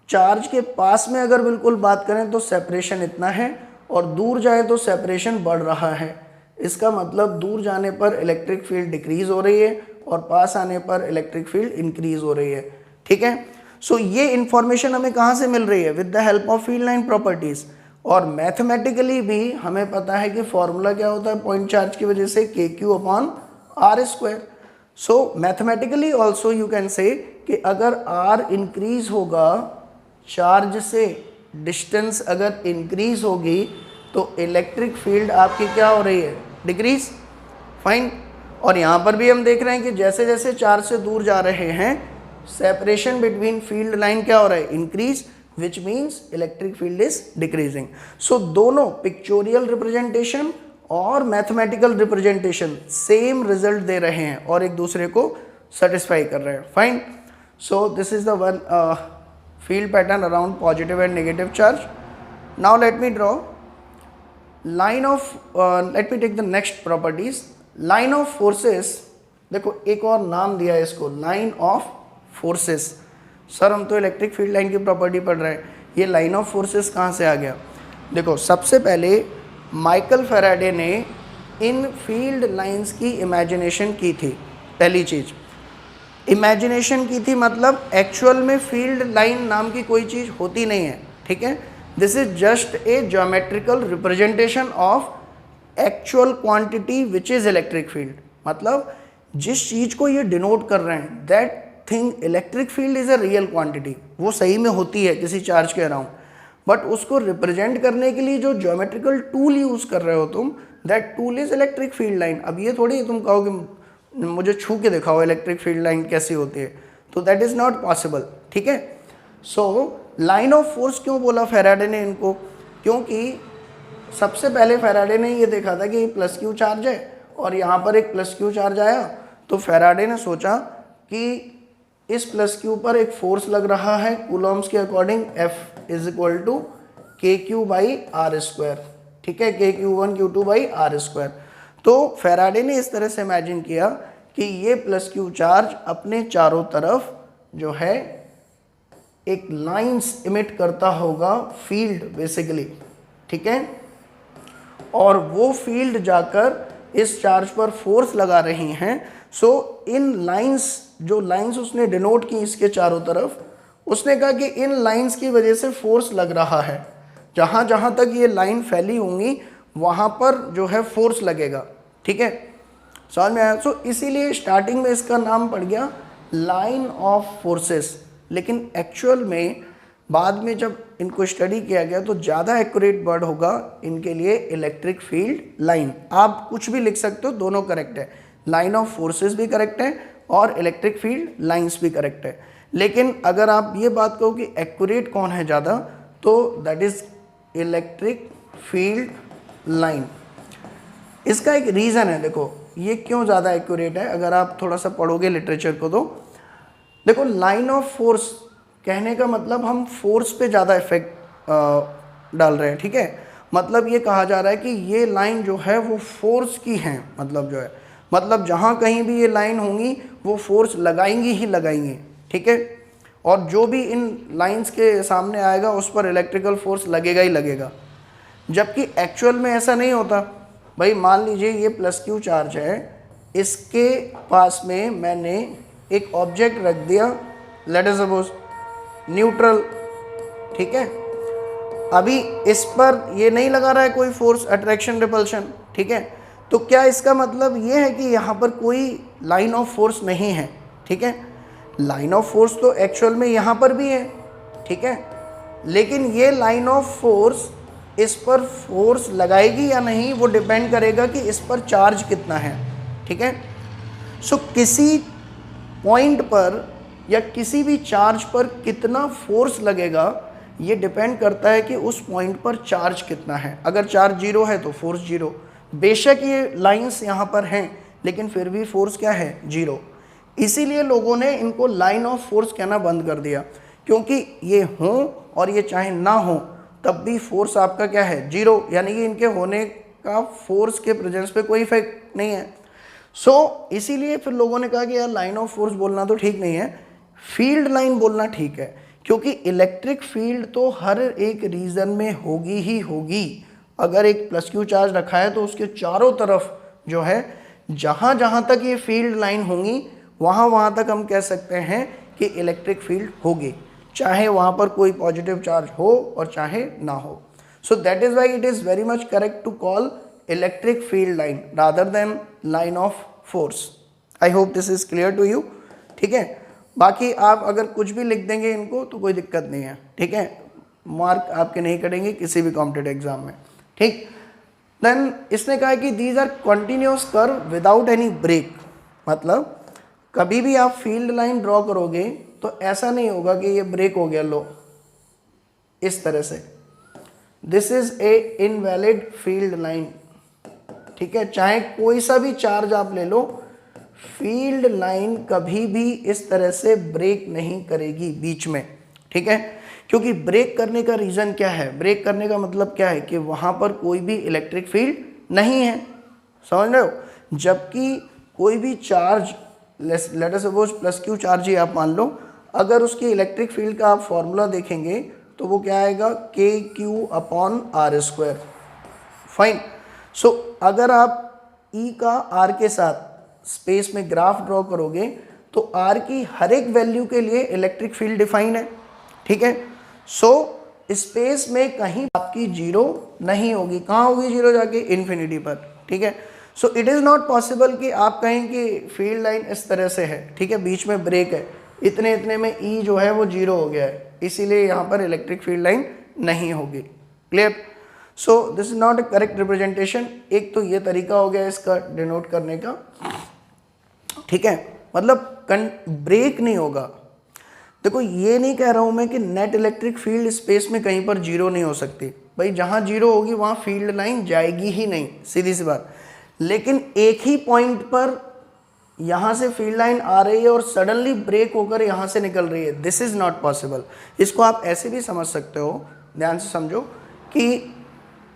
चार्ज के पास में अगर बिल्कुल बात करें तो सेपरेशन इतना है, और दूर जाए तो सेपरेशन बढ़ रहा है। इसका मतलब दूर जाने पर इलेक्ट्रिक फील्ड डिक्रीज हो रही है और पास आने पर इलेक्ट्रिक फील्ड इंक्रीज हो रही है। ठीक है। सो ये इंफॉर्मेशन हमें कहाँ से मिल रही है, with the help of field line properties. और मैथमेटिकली भी हमें पता है कि फॉर्मूला क्या होता है पॉइंट चार्ज की वजह से, KQ/R²। So mathematically also you can say कि अगर R इंक्रीज होगा, चार्ज से डिस्टेंस अगर इंक्रीज होगी तो इलेक्ट्रिक फील्ड आपकी क्या हो रही है, डिक्रीज। फाइन। और यहाँ पर भी हम देख रहे हैं कि जैसे जैसे चार्ज से दूर जा रहे हैं सेपरेशन बिटवीन फील्ड लाइन क्या हो रहा है, increase, which means electric field is decreasing. So दोनों पिक्चोरियल रिप्रेजेंटेशन और मैथमेटिकल रिप्रेजेंटेशन सेम रिजल्ट दे रहे हैं और एक दूसरे को सेटिस्फाई कर रहे हैं। Fine. So this is the one field pattern around positive and negative charge. Now let me draw line of, let me take the next properties. Line of forces, देखो एक और नाम दिया है इसको, लाइन ऑफ फोर्सेस। सर हम तो electric field line की प्रॉपर्टी पढ़ रहे हैं, ये लाइन ऑफ फोर्सेस कहाँ से आ गया। देखो सबसे पहले माइकल फैराडे ने इन फील्ड लाइंस की इमेजिनेशन की थी। पहली चीज़ इमेजिनेशन की थी, मतलब एक्चुअल में फील्ड लाइन नाम की कोई चीज़ होती नहीं है। ठीक है। This is just a geometrical representation of actual quantity which is electric field. मतलब जिस चीज़ को ये डिनोट कर रहे हैं, that thing electric field is a real quantity, वो सही में होती है किसी चार्ज के अराउंड, बट उसको रिप्रेजेंट करने के लिए जो ज्योमेट्रिकल टूल यूज़ कर रहे हो तुम, that tool is electric field line. अब ये थोड़ी तुम कहो कि मुझे छू के दिखाओ इलेक्ट्रिक फील्ड लाइन कैसी होती है, तो दैट इज़ नॉट पॉसिबल। ठीक है। सो लाइन ऑफ फोर्स क्यों बोला फैराडे ने इनको, क्योंकि सबसे पहले फैराडे ने ये देखा था कि प्लस क्यू चार्ज है और यहाँ पर एक प्लस क्यू चार्ज आया, तो फैराडे ने सोचा कि इस प्लस क्यू पर एक फोर्स लग रहा है कूलॉम्स के अकॉर्डिंग, F = KQ/R²। ठीक है, KQ1 Q2/R²। तो फैराडे ने इस तरह से इमेजिन किया कि ये प्लस क्यू चार्ज अपने चारों तरफ जो है एक लाइंस इमिट करता होगा, फील्ड बेसिकली। ठीक है। और वो फील्ड जाकर इस चार्ज पर फोर्स लगा रही हैं। सो इन लाइंस, जो लाइंस उसने डिनोट की इसके चारों तरफ, उसने कहा कि इन लाइंस की वजह से फोर्स लग रहा है, जहाँ जहाँ तक ये लाइन फैली होंगी वहाँ पर जो है फोर्स लगेगा। ठीक है, समझ में आया। सो इसीलिए स्टार्टिंग में इसका नाम पड़ गया लाइन ऑफ फोर्सेस, लेकिन एक्चुअल में बाद में जब इनको स्टडी किया गया तो ज़्यादा एक्यूरेट वर्ड होगा इनके लिए इलेक्ट्रिक फील्ड लाइन। आप कुछ भी लिख सकते हो, दोनों करेक्ट है, लाइन ऑफ फोर्सेस भी करेक्ट है और इलेक्ट्रिक फील्ड लाइंस भी करेक्ट है। लेकिन अगर आप ये बात कहो कि एक्यूरेट कौन है ज़्यादा, तो that is electric field line. इसका एक रीज़न है, देखो ये क्यों ज़्यादा एक्यूरेट है। अगर आप थोड़ा सा पढ़ोगे लिटरेचर को तो देखो, लाइन ऑफ फोर्स कहने का मतलब हम फोर्स पे ज़्यादा इफेक्ट डाल रहे हैं। ठीक है, मतलब ये कहा जा रहा है कि ये लाइन जो है वो फोर्स की है, मतलब जो है, मतलब जहाँ कहीं भी ये लाइन होंगी वो फोर्स लगाएंगी ही लगाएंगी। ठीक है, और जो भी इन लाइंस के सामने आएगा उस पर इलेक्ट्रिकल फोर्स लगेगा ही लगेगा। जबकि एक्चुअल में ऐसा नहीं होता। भाई मान लीजिए ये प्लस क्यू चार्ज है, इसके पास में मैंने एक ऑब्जेक्ट रख दिया, लेट अस सपोज न्यूट्रल, ठीक है। अभी इस पर ये नहीं लगा रहा है कोई फोर्स, अट्रैक्शन रिपल्शन, ठीक है। तो क्या इसका मतलब ये है कि यहाँ पर कोई लाइन ऑफ फोर्स नहीं है, ठीक है। लाइन ऑफ फोर्स तो एक्चुअल में यहाँ पर भी है, ठीक है, लेकिन ये लाइन ऑफ फोर्स इस पर फोर्स लगाएगी या नहीं वो डिपेंड करेगा कि इस पर चार्ज कितना है, ठीक है। सो किसी पॉइंट पर या किसी भी चार्ज पर कितना फोर्स लगेगा ये डिपेंड करता है कि उस पॉइंट पर चार्ज कितना है। अगर चार्ज जीरो है तो फोर्स जीरो। बेशक ये लाइंस यहाँ पर हैं लेकिन फिर भी फोर्स क्या है, जीरो। इसीलिए लोगों ने इनको लाइन ऑफ फोर्स कहना बंद कर दिया, क्योंकि ये हों और ये चाहे ना हो तब भी फोर्स आपका क्या है, जीरो। यानी कि इनके होने का फोर्स के प्रेजेंस पे कोई इफेक्ट नहीं है। सो इसीलिए फिर लोगों ने कहा कि यार लाइन ऑफ फोर्स बोलना तो ठीक नहीं है, फील्ड लाइन बोलना ठीक है, क्योंकि इलेक्ट्रिक फील्ड तो हर एक रीजन में होगी ही होगी। अगर एक प्लस क्यू चार्ज रखा है तो उसके चारों तरफ जो है जहाँ जहाँ तक ये फील्ड लाइन होंगी वहाँ तक हम कह सकते हैं कि इलेक्ट्रिक फील्ड होगी, चाहे वहाँ पर कोई पॉजिटिव चार्ज हो और चाहे ना हो। So that is why it is very much correct to call electric field line rather than line of force. I hope this is clear to you, ठीक है। बाकी आप अगर कुछ भी लिख देंगे इनको तो कोई दिक्कत नहीं है, ठीक है, मार्क आपके नहीं कटेंगे किसी भी कॉम्पिटेटिव एग्जाम में, ठीक। देन इसने कहा कि these are continuous curve without any break. मतलब कभी भी आप फील्ड लाइन ड्रॉ करोगे तो ऐसा नहीं होगा कि ये ब्रेक हो गया, लो इस तरह से, this is a invalid field line, ठीक है। चाहे कोई सा भी चार्ज आप ले लो, फील्ड लाइन कभी भी इस तरह से ब्रेक नहीं करेगी बीच में, ठीक है। क्योंकि ब्रेक करने का रीज़न क्या है, ब्रेक करने का मतलब क्या है कि वहाँ पर कोई भी इलेक्ट्रिक फील्ड नहीं है, समझ रहे हो। जबकि कोई भी charge, let us suppose plus Q charge ही आप मान लो, अगर उसकी इलेक्ट्रिक फील्ड का आप फॉर्मूला देखेंगे तो वो क्या आएगा, K Q upon R square, fine. So अगर आप ई का आर के साथ स्पेस में ग्राफ ड्रॉ करोगे तो आर की हर एक वैल्यू के लिए इलेक्ट्रिक फील्ड डिफाइन है, ठीक है। सो स्पेस में कहीं आपकी जीरो नहीं होगी, कहाँ होगी जीरो, जाके इन्फिनिटी पर, ठीक है। So it is not possible कि आप कहें कि फील्ड लाइन इस तरह से है, ठीक है, बीच में ब्रेक है, इतने इतने में ई जो है वो जीरो हो गया है, इसीलिए यहाँ पर इलेक्ट्रिक फील्ड लाइन नहीं होगी, clear. So this is not a correct representation. एक तो ये तरीका हो गया इसका डिनोट करने का, ठीक है, मतलब ब्रेक नहीं होगा। देखो ये नहीं कह रहा हूं मैं कि नेट इलेक्ट्रिक फील्ड स्पेस में कहीं पर जीरो नहीं हो सकती, भाई जहां जीरो होगी वहां फील्ड लाइन जाएगी ही नहीं, सीधी सी बात। लेकिन एक ही पॉइंट पर यहां से फील्ड लाइन आ रही है और सडनली ब्रेक होकर यहां से निकल रही है, दिस इज नॉट पॉसिबल। इसको आप ऐसे भी समझ सकते हो, ध्यान से समझो कि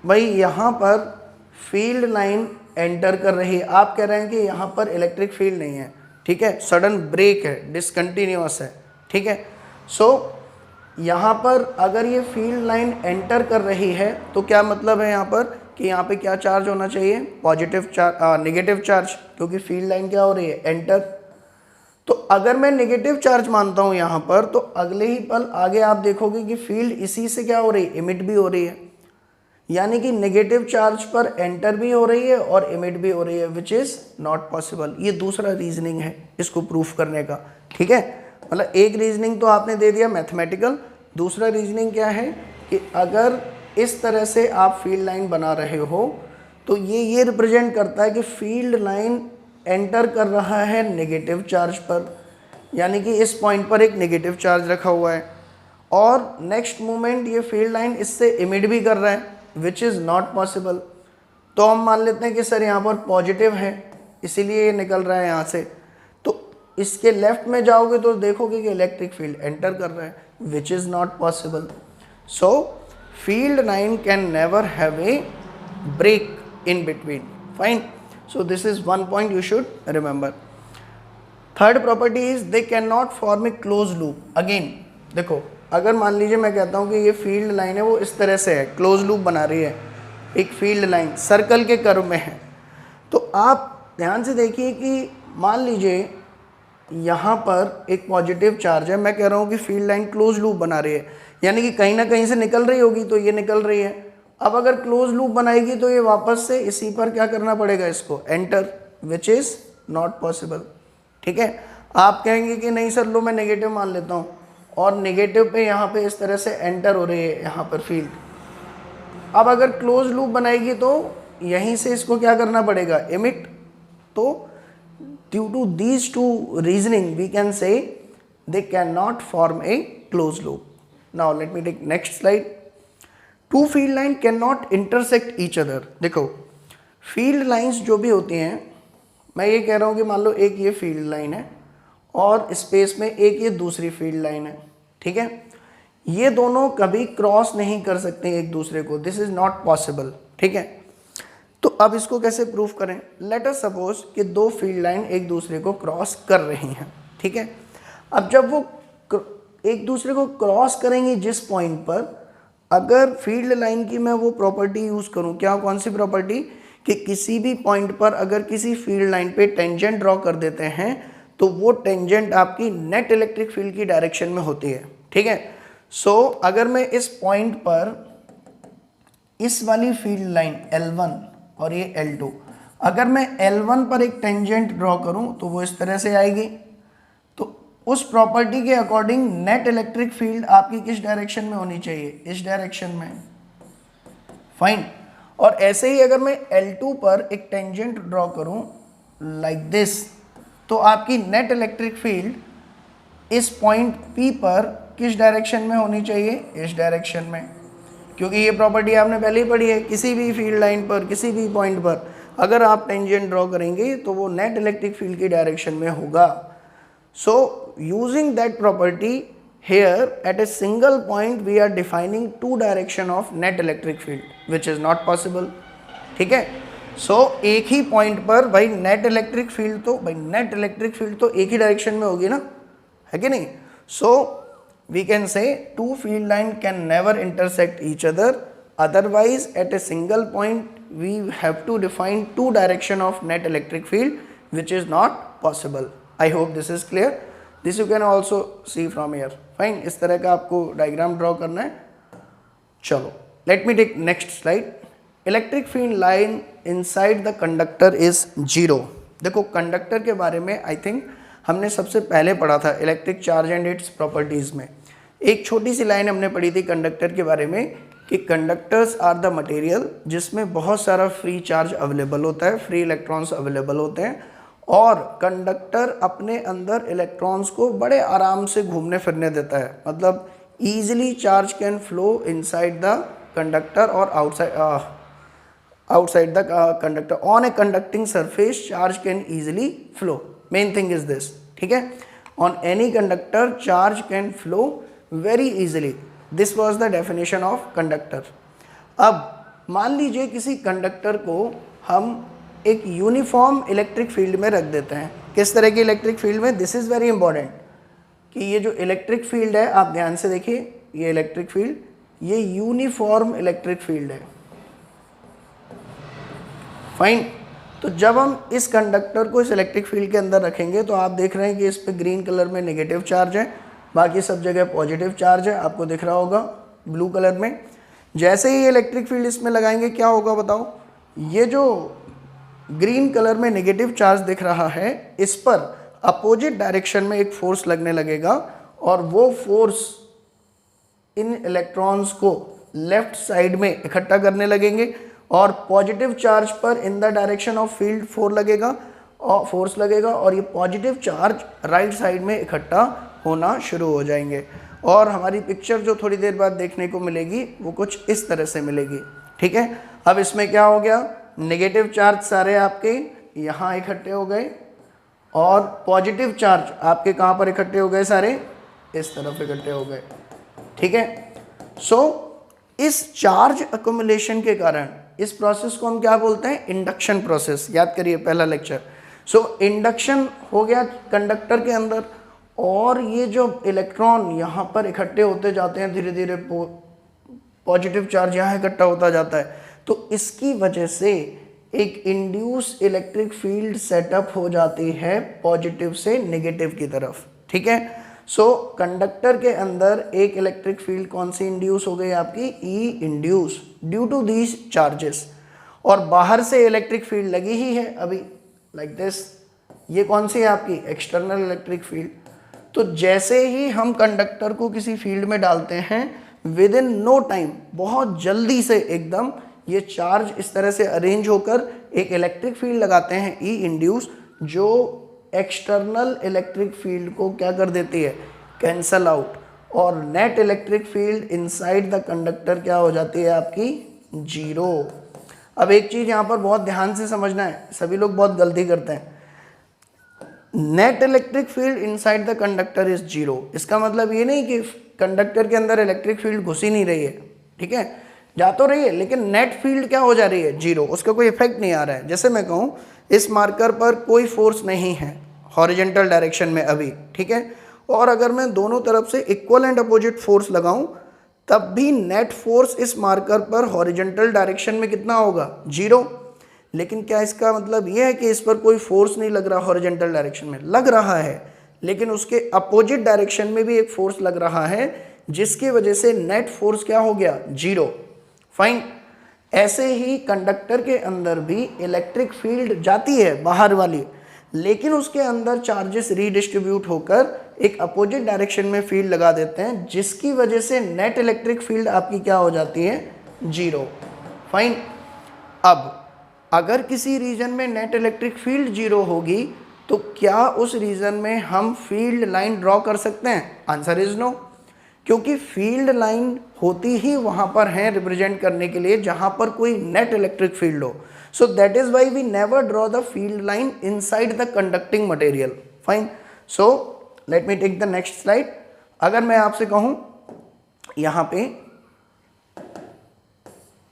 भाई यहाँ पर फील्ड लाइन एंटर कर रही है, आप कह रहे हैं कि यहाँ पर इलेक्ट्रिक फील्ड नहीं है, ठीक है, सडन ब्रेक है, डिसकंटिन्यूअस है, ठीक है। सो यहाँ पर अगर ये फील्ड लाइन एंटर कर रही है तो क्या मतलब है यहाँ पर कि यहाँ पे क्या चार्ज होना चाहिए, पॉजिटिव चार्ज, नेगेटिव चार्ज, क्योंकि फील्ड लाइन क्या हो रही है, एंटर। तो अगर मैं नेगेटिव चार्ज मानता हूँ यहाँ पर तो अगले ही पल आगे आप देखोगे कि फील्ड इसी से क्या हो रही है, इमिट भी हो रही है, यानी कि नेगेटिव चार्ज पर एंटर भी हो रही है और इमिट भी हो रही है, विच इज़ नॉट पॉसिबल। ये दूसरा रीजनिंग है इसको प्रूफ करने का, ठीक है। मतलब एक रीजनिंग तो आपने दे दिया मैथमेटिकल, दूसरा रीजनिंग क्या है कि अगर इस तरह से आप फील्ड लाइन बना रहे हो तो ये रिप्रेजेंट करता है कि फील्ड लाइन एंटर कर रहा है नेगेटिव चार्ज पर, यानी कि इस पॉइंट पर एक नेगेटिव चार्ज रखा हुआ है और नेक्स्ट मोमेंट ये फील्ड लाइन इससे इमिट भी कर रहा है, विच इज़ नॉट पॉसिबल। तो हम मान लेते हैं कि सर यहाँ पर पॉजिटिव है इसीलिए ये निकल रहा है यहाँ से, तो इसके लेफ्ट में जाओगे तो देखोगे कि इलेक्ट्रिक फील्ड एंटर कर रहा है, which is not possible. So field line can never have a break in between, fine. So this is one point you should remember. Third property is they can not form a close loop. Again देखो, अगर मान लीजिए मैं कहता हूँ कि ये field line है वो इस तरह से है, क्लोज लूप बना रही है, एक फील्ड लाइन सर्कल के कर्व में है, तो आप ध्यान से देखिए कि मान लीजिए यहाँ पर एक पॉजिटिव चार्ज है, मैं कह रहा हूँ कि फील्ड लाइन क्लोज लूप बना रही है, यानी कि कहीं ना कहीं से निकल रही होगी, तो ये निकल रही है। अब अगर क्लोज लूप बनाएगी तो ये वापस से इसी पर क्या करना पड़ेगा, इसको enter, which is not possible. ठीक है, आप कहेंगे कि नहीं सर लो मैं नेगेटिव मान लेता हूँ, और नेगेटिव पे यहाँ पे इस तरह से एंटर हो रही है यहाँ पर फील्ड। अब अगर क्लोज लूप बनाएगी तो यहीं से इसको क्या करना पड़ेगा, एमिट। तो due to these two reasoning we can say they can not form a close loop. Now let me take next slide. Two field line can not intersect each other. देखो फील्ड लाइंस जो भी होती हैं, मैं ये कह रहा हूँ कि मान लो एक ये फील्ड लाइन है और स्पेस में एक ये दूसरी फील्ड लाइन है, ठीक है, ये दोनों कभी क्रॉस नहीं कर सकते एक दूसरे को, दिस इज नॉट पॉसिबल। ठीक है, तो अब इसको कैसे प्रूफ करें। लेट अस सपोज कि दो फील्ड लाइन एक दूसरे को क्रॉस कर रही हैं। ठीक है, अब जब वो एक दूसरे को क्रॉस करेंगे जिस पॉइंट पर, अगर फील्ड लाइन की मैं वो प्रॉपर्टी यूज करूं, क्या कौन सी प्रॉपर्टी, कि किसी भी पॉइंट पर अगर किसी फील्ड लाइन पे टेंजेंट ड्रॉ कर देते हैं तो वो टेंजेंट आपकी नेट इलेक्ट्रिक फील्ड की डायरेक्शन में होती है। ठीक है, सो अगर मैं इस पॉइंट पर इस वाली फील्ड लाइन L1 और ये L2, अगर मैं L1 पर एक टेंजेंट ड्रॉ करूं तो वो इस तरह से आएगी। तो उस प्रॉपर्टी के अकॉर्डिंग नेट इलेक्ट्रिक फील्ड आपकी किस डायरेक्शन में होनी चाहिए, इस डायरेक्शन में। फाइन। और ऐसे ही अगर मैं L2 पर एक टेंजेंट ड्रॉ करूं लाइक दिस, तो आपकी नेट इलेक्ट्रिक फील्ड इस पॉइंट P पर किस डायरेक्शन में होनी चाहिए, इस डायरेक्शन में, क्योंकि ये प्रॉपर्टी आपने पहले ही पढ़ी है, किसी भी फील्ड लाइन पर किसी भी पॉइंट पर अगर आप टेंजेंट ड्रॉ करेंगे तो वो नेट इलेक्ट्रिक फील्ड की डायरेक्शन में होगा। So using that property here at a single point we are defining two direction of net electric field which is not possible. ठीक है, सो एक ही पॉइंट पर भाई नेट इलेक्ट्रिक फील्ड तो एक ही डायरेक्शन में होगी ना, है कि नहीं। सो we can say two field line can never intersect each other, otherwise at a single point we have to define two direction of net electric field which is not possible. I hope this is clear. This you can also see from here. Fine, इस तरह का आपको diagram draw करना है। चलो let me take next slide. Electric field line inside the conductor is 0. देखो conductor के बारे में आई थिंक हमने सबसे पहले पढ़ा था electric charge and it's properties में। एक छोटी सी लाइन हमने पढ़ी थी कंडक्टर के बारे में कि कंडक्टर्स आर द मटेरियल जिसमें बहुत सारा फ्री चार्ज अवेलेबल होता है, फ्री इलेक्ट्रॉन्स अवेलेबल होते हैं, और कंडक्टर अपने अंदर इलेक्ट्रॉन्स को बड़े आराम से घूमने फिरने देता है। मतलब easily charge can flow inside the conductor और outside the conductor. On a conducting surface charge can easily flow. Main thing is this. ठीक है, on any conductor charge can flow very easily. This was the definition of conductor. अब मान लीजिए किसी conductor को हम एक यूनिफॉर्म इलेक्ट्रिक फील्ड में रख देते हैं। किस तरह की इलेक्ट्रिक फील्ड में, दिस इज वेरी इंपॉर्टेंट कि ये जो इलेक्ट्रिक फील्ड है आप ध्यान से देखिए, ये इलेक्ट्रिक फील्ड ये यूनिफॉर्म इलेक्ट्रिक फील्ड है। फाइन। तो जब हम इस कंडक्टर को इस इलेक्ट्रिक फील्ड के अंदर रखेंगे तो आप देख रहे हैं कि इस पे ग्रीन कलर में नेगेटिव चार्ज है, बाकी सब जगह पॉजिटिव चार्ज है, आपको दिख रहा होगा ब्लू कलर में। जैसे ही इलेक्ट्रिक फील्ड इसमें लगाएंगे क्या होगा बताओ, ये जो ग्रीन कलर में नेगेटिव चार्ज दिख रहा है इस पर अपोजिट डायरेक्शन में एक फोर्स लगने लगेगा, और वो फोर्स इन इलेक्ट्रॉन्स को लेफ्ट साइड में इकट्ठा करने लगेंगे, और पॉजिटिव चार्ज पर in the direction of field force लगेगा, और ये पॉजिटिव चार्ज राइट साइड में इकट्ठा होना शुरू हो जाएंगे। और हमारी पिक्चर जो थोड़ी देर बाद देखने को मिलेगी वो कुछ इस तरह से मिलेगी। ठीक है, अब इसमें क्या हो गया, नेगेटिव चार्ज सारे आपके यहाँ इकट्ठे हो गए, और पॉजिटिव चार्ज आपके कहाँ पर इकट्ठे हो गए, सारे इस तरफ इकट्ठे हो गए। ठीक है, सो इस चार्ज अकोमुलेशन के कारण इस प्रोसेस को हम क्या बोलते हैं, इंडक्शन प्रोसेस। याद करिए पहला लेक्चर। सो इंडक्शन हो गया कंडक्टर के अंदर, और ये जो इलेक्ट्रॉन यहाँ पर इकट्ठे होते जाते हैं धीरे धीरे, पॉजिटिव चार्ज यहाँ इकट्ठा होता जाता है, तो इसकी वजह से एक इंड्यूस इलेक्ट्रिक फील्ड सेटअप हो जाती है पॉजिटिव से नेगेटिव की तरफ। ठीक है, सो कंडक्टर के अंदर एक इलेक्ट्रिक फील्ड कौन सी इंड्यूस हो गई आपकी, E induce, due to these charges, और बाहर से इलेक्ट्रिक फील्ड लगी ही है अभी, लाइक दिस, ये कौन सी है आपकी एक्सटर्नल इलेक्ट्रिक फील्ड। तो जैसे ही हम कंडक्टर को किसी फील्ड में डालते हैं, विद इन नो टाइम, बहुत जल्दी से एकदम ये चार्ज इस तरह से अरेंज होकर एक इलेक्ट्रिक फील्ड लगाते हैं ई इंड्यूस, जो एक्सटर्नल इलेक्ट्रिक फील्ड को क्या कर देती है, कैंसल आउट, और net electric field inside the conductor क्या हो जाती है आपकी, जीरो। अब एक चीज यहाँ पर बहुत ध्यान से समझना है, सभी लोग बहुत गलती करते हैं, net electric field inside the conductor is zero. इसका मतलब ये नहीं कि कंडक्टर के अंदर इलेक्ट्रिक फील्ड घुस ही नहीं रही है, ठीक है, जा तो रही है, लेकिन नेट फील्ड क्या हो जा रही है, जीरो, उसका कोई इफेक्ट नहीं आ रहा है। जैसे मैं कहूँ इस मार्कर पर कोई फोर्स नहीं है हॉरिजॉन्टल डायरेक्शन में अभी, ठीक है, और अगर मैं दोनों तरफ से इक्वल एंड अपोजिट फोर्स लगाऊं, तब भी नेट फोर्स इस मार्कर पर हॉरिजॉन्टल डायरेक्शन में कितना होगा, जीरो। लेकिन क्या इसका मतलब यह है कि इस पर कोई फोर्स नहीं लग रहा हॉरिजॉन्टल डायरेक्शन में, लग रहा है, लेकिन उसके अपोजिट डायरेक्शन में भी एक फोर्स लग रहा है, जिसकी वजह से नेट फोर्स क्या हो गया, जीरो। फाइन। ऐसे ही कंडक्टर के अंदर भी इलेक्ट्रिक फील्ड जाती है बाहर वाली, लेकिन उसके अंदर चार्जेस रीडिस्ट्रीब्यूट होकर एक अपोजिट डायरेक्शन में फील्ड लगा देते हैं, जिसकी वजह से नेट इलेक्ट्रिक फील्ड आपकी क्या हो जाती है, जीरो। फाइन। अब अगर किसी रीजन में नेट इलेक्ट्रिक फील्ड जीरो होगी, तो क्या उस रीजन में हम फील्ड लाइन ड्रॉ कर सकते हैं? आंसर इज नो, क्योंकि फील्ड लाइन होती ही वहां पर है रिप्रेजेंट करने के लिए जहां पर कोई नेट इलेक्ट्रिक फील्ड हो। So that is why we never draw the field line inside the conducting material. Fine. So let me take the next slide. अगर मैं आपसे कहूं यहां पे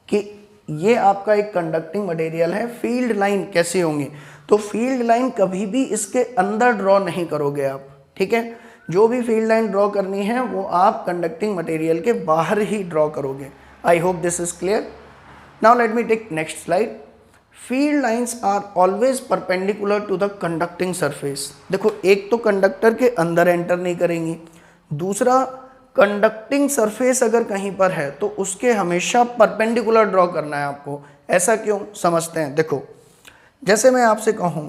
कि ये आपका एक कंडक्टिंग मटेरियल है, फील्ड लाइन कैसे होंगी, तो फील्ड लाइन कभी भी इसके अंदर ड्रॉ नहीं करोगे आप, ठीक है, जो भी फील्ड लाइन ड्रॉ करनी है वो आप कंडक्टिंग मटेरियल के बाहर ही ड्रॉ करोगे। I hope this is clear. Now let me take next slide. Field lines are always perpendicular to the conducting surface. देखो, एक तो कंडक्टर के अंदर एंटर नहीं करेंगी, दूसरा कंडक्टिंग सरफेस अगर कहीं पर है तो उसके हमेशा परपेंडिकुलर ड्रॉ करना है आपको। ऐसा क्यों, समझते हैं। देखो, जैसे मैं आपसे कहूँ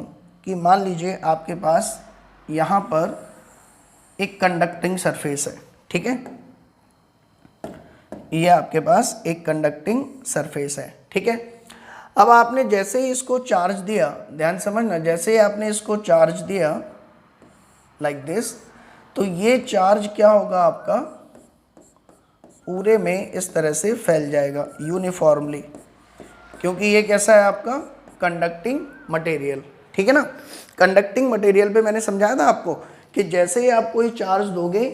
कि मान लीजिए आपके पास यहाँ पर एक कंडक्टिंग सरफेस है, ठीक है, ये आपके पास एक कंडक्टिंग सरफेस है, ठीक है। अब आपने जैसे ही इसको चार्ज दिया, ध्यान समझना, जैसे ही आपने इसको चार्ज दिया लाइक दिस, तो ये चार्ज क्या होगा आपका, पूरे में इस तरह से फैल जाएगा यूनिफॉर्मली, क्योंकि ये कैसा है आपका कंडक्टिंग मटेरियल, ठीक है ना। कंडक्टिंग मटेरियल पे मैंने समझाया था आपको कि जैसे ही आप कोई चार्ज दोगे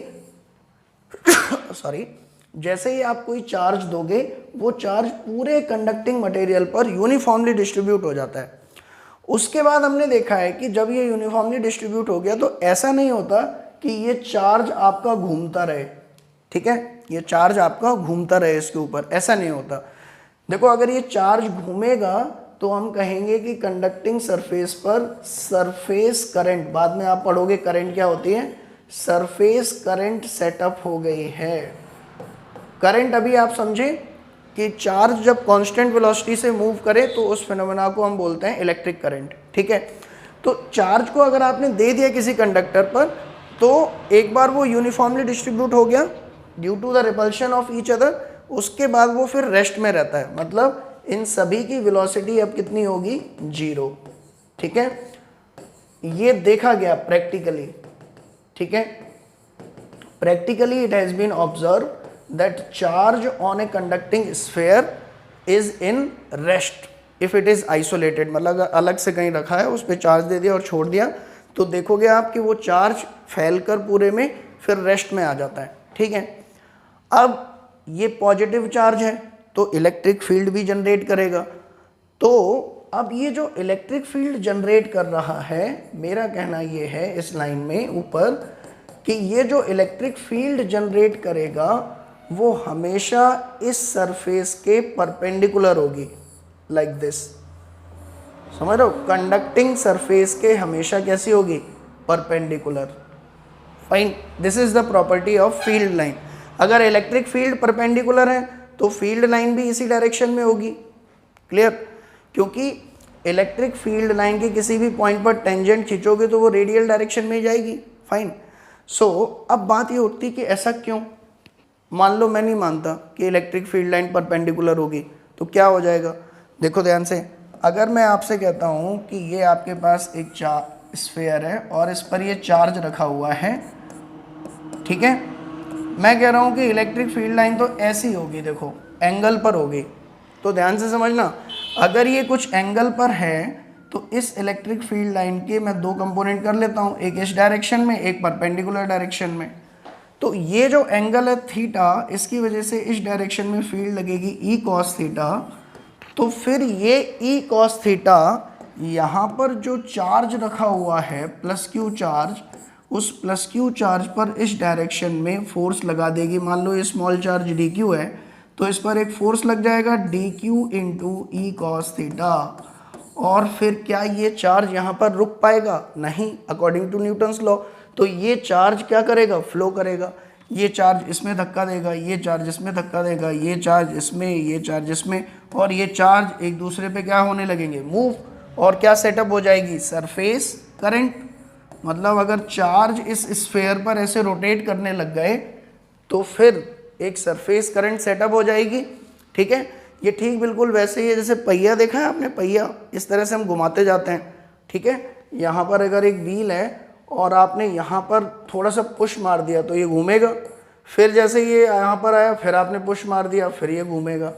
सॉरी, जैसे ही आप कोई चार्ज दोगे, वो चार्ज पूरे कंडक्टिंग मटेरियल पर यूनिफॉर्मली डिस्ट्रीब्यूट हो जाता है। उसके बाद हमने देखा है कि जब ये यूनिफॉर्मली डिस्ट्रीब्यूट हो गया, तो ऐसा नहीं होता कि ये चार्ज आपका घूमता रहे, ठीक है, ये चार्ज आपका घूमता रहे इसके ऊपर, ऐसा नहीं होता। देखो, अगर ये चार्ज घूमेगा तो हम कहेंगे कि कंडक्टिंग सरफेस पर सरफेस करंट, बाद में आप पढ़ोगे करंट क्या होती है, सरफेस करंट सेटअप हो गई है। करंट अभी आप समझे कि चार्ज जब कांस्टेंट वेलोसिटी से मूव करे तो उस फिनोमेना को हम बोलते हैं इलेक्ट्रिक करंट, ठीक है। तो चार्ज को अगर आपने दे दिया किसी कंडक्टर पर, तो एक बार वो यूनिफॉर्मली डिस्ट्रीब्यूट हो गया due to the repulsion of each other, उसके बाद वो फिर रेस्ट में रहता है, मतलब इन सभी की वेलोसिटी अब कितनी होगी, जीरो, ठीक है। ये देखा गया प्रैक्टिकली, ठीक है, practically it has been observe that charge on a conducting sphere is in rest if it is isolated, मतलब अलग से कहीं रखा है, उस पर चार्ज दे दिया और छोड़ दिया, तो देखोगे आप कि वो चार्ज फैलकर पूरे में फिर रेस्ट में आ जाता है, ठीक है। अब ये पॉजिटिव चार्ज है तो इलेक्ट्रिक फील्ड भी जनरेट करेगा, तो अब ये जो इलेक्ट्रिक फील्ड जनरेट कर रहा है, मेरा कहना ये है इस लाइन में ऊपर कि ये जो इलेक्ट्रिक फील्ड जनरेट करेगा वो हमेशा इस सरफेस के परपेंडिकुलर होगी, लाइक दिस। समझ रहे हो, कंडक्टिंग सरफेस के हमेशा कैसी होगी, perpendicular. Fine, this is the property of field line. अगर इलेक्ट्रिक फील्ड परपेंडिकुलर है तो फील्ड लाइन भी इसी डायरेक्शन में होगी। क्लियर, क्योंकि इलेक्ट्रिक फील्ड लाइन के किसी भी पॉइंट पर टेंजेंट खींचोगे तो वो रेडियल डायरेक्शन में जाएगी। फाइन, सो अब बात ये उठती कि ऐसा क्यों। मान लो मैं नहीं मानता कि इलेक्ट्रिक फील्ड लाइन परपेंडिकुलर होगी, तो क्या हो जाएगा, देखो ध्यान से। अगर मैं आपसे कहता हूँ कि ये आपके पास एक स्फीयर है और इस पर ये चार्ज रखा हुआ है, ठीक है, मैं कह रहा हूँ कि इलेक्ट्रिक फील्ड लाइन तो ऐसी होगी, देखो एंगल पर होगी। तो ध्यान से समझना, अगर ये कुछ एंगल पर है तो इस इलेक्ट्रिक फील्ड लाइन के मैं दो कंपोनेंट कर लेता हूँ, एक इस डायरेक्शन में, एक परपेंडिकुलर डायरेक्शन में। तो ये जो एंगल है थीटा, इसकी वजह से इस डायरेक्शन में फील्ड लगेगी ई कॉस थीटा। तो फिर ये ई कॉस थीटा यहाँ पर जो चार्ज रखा हुआ है प्लस क्यू चार्ज, उस प्लस क्यू चार्ज पर इस डायरेक्शन में फोर्स लगा देगी। मान लो ये स्मॉल चार्ज डी क्यू है तो इस पर एक फोर्स लग जाएगा D Q into E cos theta. और फिर क्या ये चार्ज यहाँ पर रुक पाएगा? नहीं, अकॉर्डिंग टू न्यूटन्स लॉ। तो ये चार्ज क्या करेगा? फ्लो करेगा। ये चार्ज इसमें धक्का देगा, ये चार्ज इसमें धक्का देगा, ये चार्ज इसमें, ये चार्ज इसमें, और ये चार्ज एक दूसरे पे क्या होने लगेंगे? मूव। और क्या सेटअप हो जाएगी? Surface current. मतलब अगर चार्ज इस स्फीयर पर ऐसे रोटेट करने लग गए तो फिर एक सरफेस करंट सेटअप हो जाएगी। ठीक है, ये ठीक बिल्कुल वैसे ही है जैसे पहिया देखा है आपने, पहिया इस तरह से हम घुमाते जाते हैं। ठीक है, यहाँ पर अगर एक व्हील है और आपने यहाँ पर थोड़ा सा पुश मार दिया तो ये घूमेगा, फिर जैसे ये यहाँ पर आया फिर आपने पुश मार दिया फिर ये घूमेगा।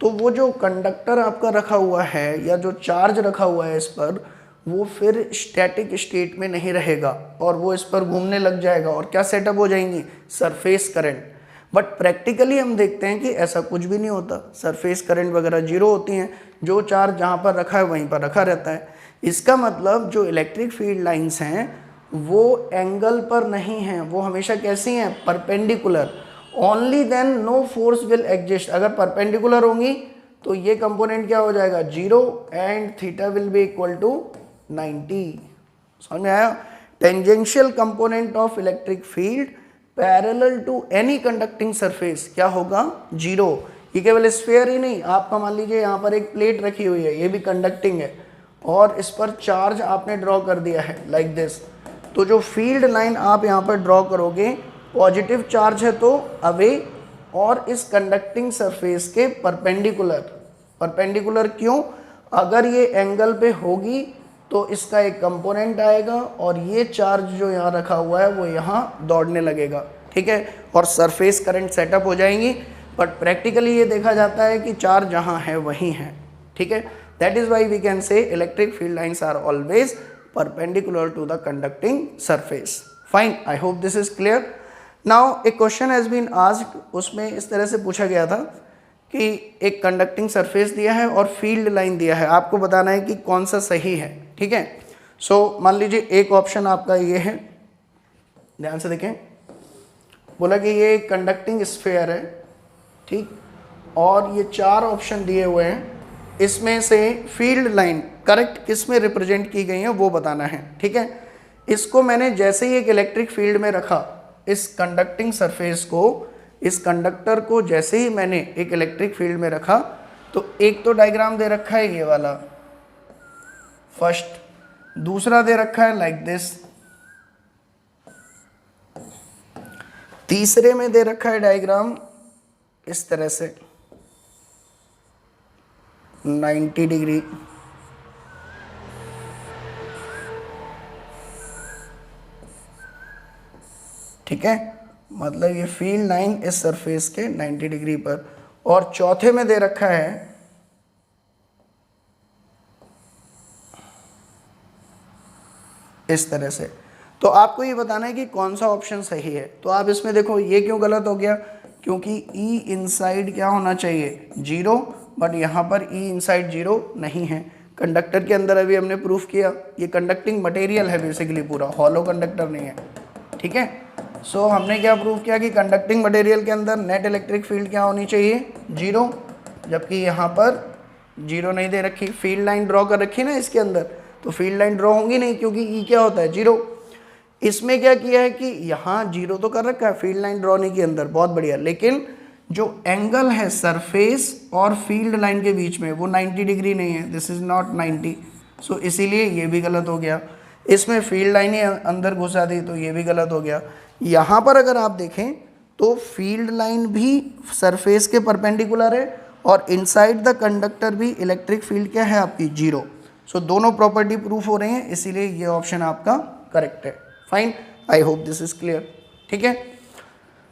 तो वो जो कंडक्टर आपका रखा हुआ है या जो चार्ज रखा हुआ है इस पर, वो फिर स्टैटिक स्टेट में नहीं रहेगा और वो इस पर घूमने लग जाएगा और क्या सेटअप हो जाएंगी? Surface current. बट प्रैक्टिकली हम देखते हैं कि ऐसा कुछ भी नहीं होता, सरफेस करंट वगैरह जीरो होती हैं। जो चार्ज जहाँ पर रखा है वहीं पर रखा रहता है। इसका मतलब जो इलेक्ट्रिक फील्ड लाइंस हैं वो एंगल पर नहीं हैं, वो हमेशा कैसी हैं? Perpendicular. Only then no force will exist. अगर परपेंडिकुलर होंगी तो ये कंपोनेंट क्या हो जाएगा? Zero, and theta will be equal to 90। समझ में आया? Tangential component of electric field parallel to any conducting surface क्या होगा? जीरो। ये केवल स्फीयर ही नहीं, आपका मान लीजिए यहाँ पर एक प्लेट रखी हुई है, ये भी कंडक्टिंग है और इस पर चार्ज आपने ड्रॉ कर दिया है लाइक दिस। तो जो फील्ड लाइन आप यहाँ पर ड्रॉ करोगे, पॉजिटिव चार्ज है तो अवे और इस कंडक्टिंग सरफेस के परपेंडिकुलर। परपेंडिकुलर क्यों? अगर ये एंगल पे होगी तो इसका एक कंपोनेंट आएगा और ये चार्ज जो यहाँ रखा हुआ है वो यहाँ दौड़ने लगेगा। ठीक है, और सरफेस करंट सेटअप हो जाएंगी। बट प्रैक्टिकली ये देखा जाता है कि चार्ज जहाँ है वहीं है। ठीक है, that is why we can say electric field lines are always perpendicular to the conducting surface. Fine, I hope this is clear. Now a question has been asked, उसमें इस तरह से पूछा गया था कि एक कंडक्टिंग सरफेस दिया है और फील्ड लाइन दिया है, आपको बताना है कि कौन सा सही है। ठीक है, सो मान लीजिए एक ऑप्शन आपका ये है, ध्यान से देखें, बोला कि ये एक कंडक्टिंग स्फीयर है, ठीक, और ये चार ऑप्शन दिए हुए हैं, इसमें से फील्ड लाइन करेक्ट किस में रिप्रेजेंट की गई है वो बताना है। ठीक है, इसको मैंने जैसे ही एक इलेक्ट्रिक फील्ड में रखा, इस कंडक्टिंग सरफेस को, इस कंडक्टर को जैसे ही मैंने एक इलेक्ट्रिक फील्ड में रखा तो एक तो डायग्राम दे रखा है ये वाला फर्स्ट, दूसरा दे रखा है लाइक दिस, तीसरे में दे रखा है डायग्राम इस तरह से 90 डिग्री, ठीक है, मतलब ये फील्ड लाइन इस सरफेस के 90 डिग्री पर, और चौथे में दे रखा है इस तरह से। तो आपको ये बताना है कि कौन सा ऑप्शन सही है। तो आप इसमें देखो ये क्यों गलत हो गया, क्योंकि E इनसाइड क्या होना चाहिए? जीरो, बट यहाँ पर E इनसाइड जीरो नहीं है। कंडक्टर के अंदर अभी हमने प्रूफ किया ये कंडक्टिंग मटेरियल है बेसिकली, पूरा हॉलो कंडक्टर नहीं है, ठीक है। सो हमने क्या प्रूफ किया कि कंडक्टिंग मटेरियल के अंदर नेट इलेक्ट्रिक फील्ड क्या होनी चाहिए, 0, जबकि यहाँ पर 0 नहीं दे रखी। फील्ड लाइन ड्रॉ कर रखी ना इसके अंदर, तो फील्ड लाइन ड्रॉ होंगी नहीं क्योंकि ई क्या होता है 0। इसमें क्या किया है कि यहाँ 0 तो कर रखा है, फील्ड लाइन ड्रॉ नहीं की अंदर, बहुत बढ़िया। लेकिन जो एंगल है सरफेस और फील्ड लाइन के बीच में वो 90 डिग्री नहीं है, दिस इज़ नॉट 90। सो इसीलिए ये भी गलत हो गया। इसमें फील्ड लाइन ही अंदर घुसा दी तो ये भी गलत हो गया। यहाँ पर अगर आप देखें तो फील्ड लाइन भी सरफेस के परपेंडिकुलर है और इनसाइड द कंडक्टर भी इलेक्ट्रिक फील्ड क्या है आपकी 0। सो दोनों प्रॉपर्टी प्रूफ हो रहे हैं, इसीलिए ये ऑप्शन आपका करेक्ट है। Fine, I hope this is clear, ठीक है।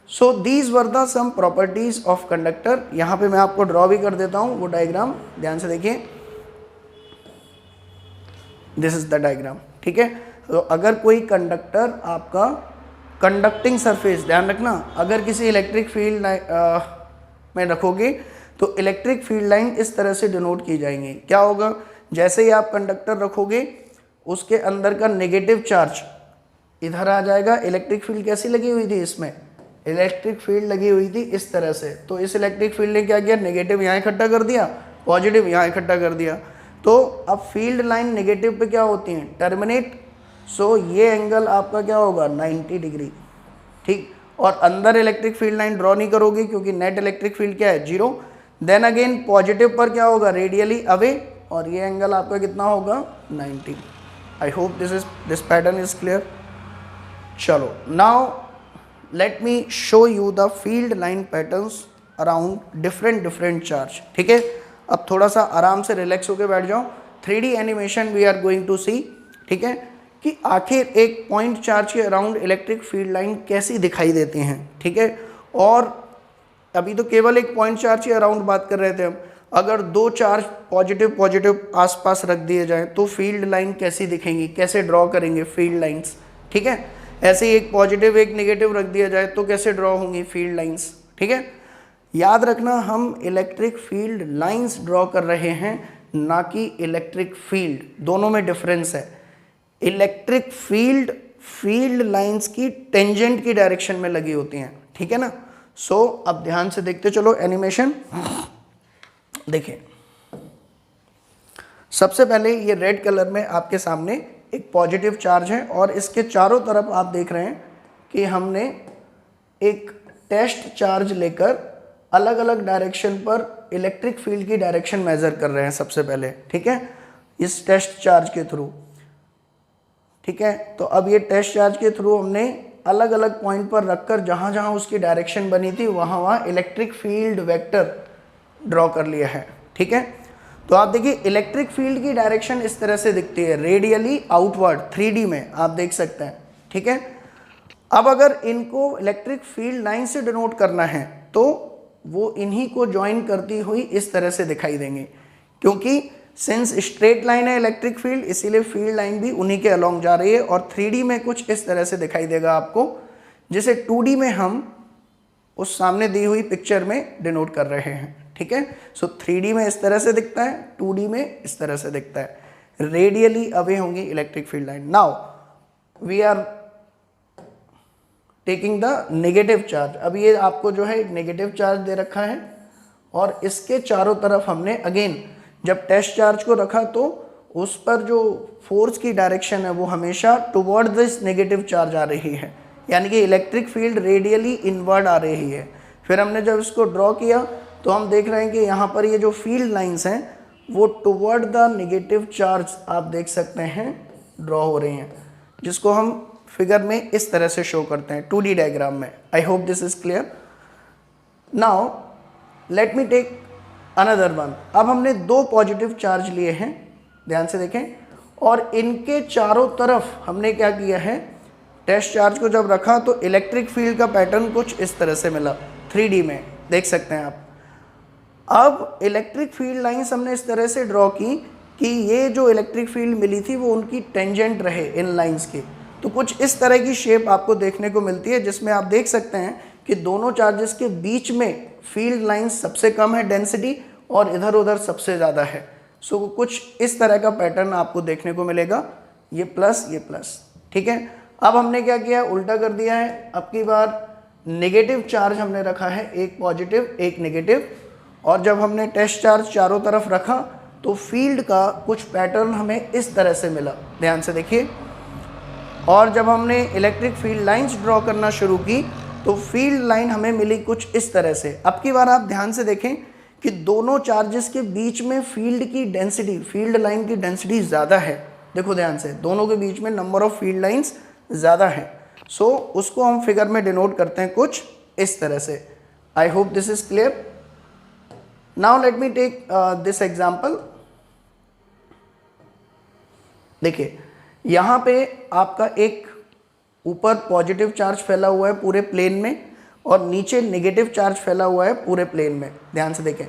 So these were the some properties of conductor. यहाँ पे मैं आपको ड्रॉ भी कर देता हूँ वो डायग्राम, ध्यान से देखिए, दिस इज द डायग्राम, ठीक है। तो अगर कोई कंडक्टर आपका कंडक्टिंग सरफेस, ध्यान रखना, अगर किसी इलेक्ट्रिक फील्ड में रखोगे तो इलेक्ट्रिक फील्ड लाइन इस तरह से डिनोट की जाएंगी। क्या होगा, जैसे ही आप कंडक्टर रखोगे उसके अंदर का नेगेटिव चार्ज इधर आ जाएगा। इलेक्ट्रिक फील्ड कैसी लगी हुई थी, इसमें इलेक्ट्रिक फील्ड लगी हुई थी इस तरह से, तो इस इलेक्ट्रिक फील्ड ने क्या किया, नेगेटिव यहाँ इकट्ठा कर दिया, पॉजिटिव यहाँ इकट्ठा कर दिया। तो अब फील्ड लाइन नेगेटिव पे क्या होती है, टर्मिनेट। सो ये एंगल आपका क्या होगा 90 डिग्री, ठीक। और अंदर इलेक्ट्रिक फील्ड लाइन ड्रॉ नहीं करोगे क्योंकि नेट इलेक्ट्रिक फील्ड क्या है 0। देन अगेन पॉजिटिव पर क्या होगा, रेडियली अवे, और ये एंगल आपका कितना होगा 90। I hope this pattern is clear. चलो now let me show you the field line patterns around different charge, ठीक है। अब थोड़ा सा आराम से रिलैक्स होकर बैठ जाओ। 3D animation we are going to see, ठीक है, कि आखिर एक पॉइंट चार्ज के अराउंड इलेक्ट्रिक फील्ड लाइन कैसी दिखाई देती हैं, ठीक है। और अभी तो केवल एक पॉइंट चार्ज के अराउंड बात कर रहे थे हम, अगर दो चार्ज पॉजिटिव आसपास रख दिए जाए तो फील्ड लाइन कैसी दिखेंगी, कैसे ड्रॉ करेंगे फील्ड लाइंस, ठीक है। ऐसे ही एक पॉजिटिव एक नेगेटिव रख दिया जाए तो कैसे ड्रॉ होंगी फील्ड लाइंस, ठीक है। याद रखना हम इलेक्ट्रिक फील्ड लाइंस ड्रॉ कर रहे हैं, ना कि इलेक्ट्रिक फील्ड, दोनों में डिफरेंस है। इलेक्ट्रिक फील्ड लाइंस की टेंजेंट की डायरेक्शन में लगी होती हैं, ठीक है ना। सो अब ध्यान से देखते चलो एनिमेशन। देखिए सबसे पहले ये रेड कलर में आपके सामने एक पॉजिटिव चार्ज है और इसके चारों तरफ आप देख रहे हैं कि हमने एक टेस्ट चार्ज लेकर अलग अलग डायरेक्शन पर इलेक्ट्रिक फील्ड की डायरेक्शन मेजर कर रहे हैं सबसे पहले, ठीक है, इस टेस्ट चार्ज के थ्रू, ठीक है। तो अब ये टेस्ट चार्ज के थ्रू हमने अलग अलग पॉइंट पर रखकर जहाँ जहाँ उसकी डायरेक्शन बनी थी वहाँ वहाँ इलेक्ट्रिक फील्ड वेक्टर ड्रॉ कर लिया है, ठीक है। तो आप देखिए इलेक्ट्रिक फील्ड की डायरेक्शन इस तरह से दिखती है, रेडियली आउटवर्ड, 3D में आप देख सकते हैं, ठीक है। अब अगर इनको इलेक्ट्रिक फील्ड लाइन से डिनोट करना है तो वो इन्हीं को ज्वाइन करती हुई इस तरह से दिखाई देंगे, क्योंकि सिंस स्ट्रेट लाइन है इलेक्ट्रिक फील्ड इसीलिए फील्ड लाइन भी उन्हीं के अलोंग जा रही है। और 3D में कुछ इस तरह से दिखाई देगा आपको, जिसे 2D में हम उस सामने दी हुई पिक्चर में डिनोट कर रहे हैं, ठीक है। सो 3D में इस तरह से दिखता है, 2D में इस तरह से दिखता है, रेडियली अवे होंगी electric field line. Now we are taking the negative charge. अब ये आपको जो है नेगेटिव चार्ज दे रखा है और इसके चारों तरफ हमने अगेन जब टेस्ट चार्ज को रखा तो उस पर जो फोर्स की डायरेक्शन है वो हमेशा टुवर्ड दिस नेगेटिव चार्ज आ रही है, यानी कि इलेक्ट्रिक फील्ड रेडियली इनवर्ड आ रही है। फिर हमने जब इसको ड्रॉ किया तो हम देख रहे हैं कि यहाँ पर ये जो फील्ड लाइंस हैं वो टुवर्ड द नेगेटिव चार्ज आप देख सकते हैं ड्रॉ हो रही हैं, जिसको हम फिगर में इस तरह से शो करते हैं 2D डायग्राम में। I hope this is clear. Now let me take another one. अब हमने दो पॉजिटिव चार्ज लिए हैं, ध्यान से देखें, और इनके चारों तरफ हमने क्या किया है, टेस्ट चार्ज को जब रखा तो इलेक्ट्रिक फील्ड का पैटर्न कुछ इस तरह से मिला, 3D में देख सकते हैं आप। अब इलेक्ट्रिक फील्ड लाइंस हमने इस तरह से ड्रॉ की कि ये जो इलेक्ट्रिक फील्ड मिली थी वो उनकी टेंजेंट रहे इन लाइंस की। तो कुछ इस तरह की शेप आपको देखने को मिलती है, जिसमें आप देख सकते हैं कि दोनों चार्जेस के बीच में फील्ड लाइंस सबसे कम है डेंसिटी और इधर उधर सबसे ज़्यादा है। सो कुछ इस तरह का पैटर्न आपको देखने को मिलेगा, ये प्लस, ठीक है। अब हमने क्या किया, उल्टा कर दिया है। अब की बार नेगेटिव चार्ज हमने रखा है, एक पॉजिटिव एक नेगेटिव, और जब हमने टेस्ट चार्ज चारों तरफ रखा तो फील्ड का कुछ पैटर्न हमें इस तरह से मिला, ध्यान से देखिए। और जब हमने इलेक्ट्रिक फील्ड लाइंस ड्रॉ करना शुरू की तो फील्ड लाइन हमें मिली कुछ इस तरह से। अब की बार आप ध्यान से देखें कि दोनों चार्जेस के बीच में फील्ड की डेंसिटी, फील्ड लाइन की डेंसिटी ज़्यादा है। देखो ध्यान से, दोनों के बीच में नंबर ऑफ फील्ड लाइंस ज़्यादा है। सो उसको हम फिगर में डिनोट करते हैं कुछ इस तरह से। I hope this is clear. Now let me take this example. देखिए यहाँ पे आपका एक ऊपर पॉजिटिव चार्ज फैला हुआ है पूरे प्लेन में, और नीचे नेगेटिव चार्ज फैला हुआ है पूरे प्लेन में। ध्यान से देखें,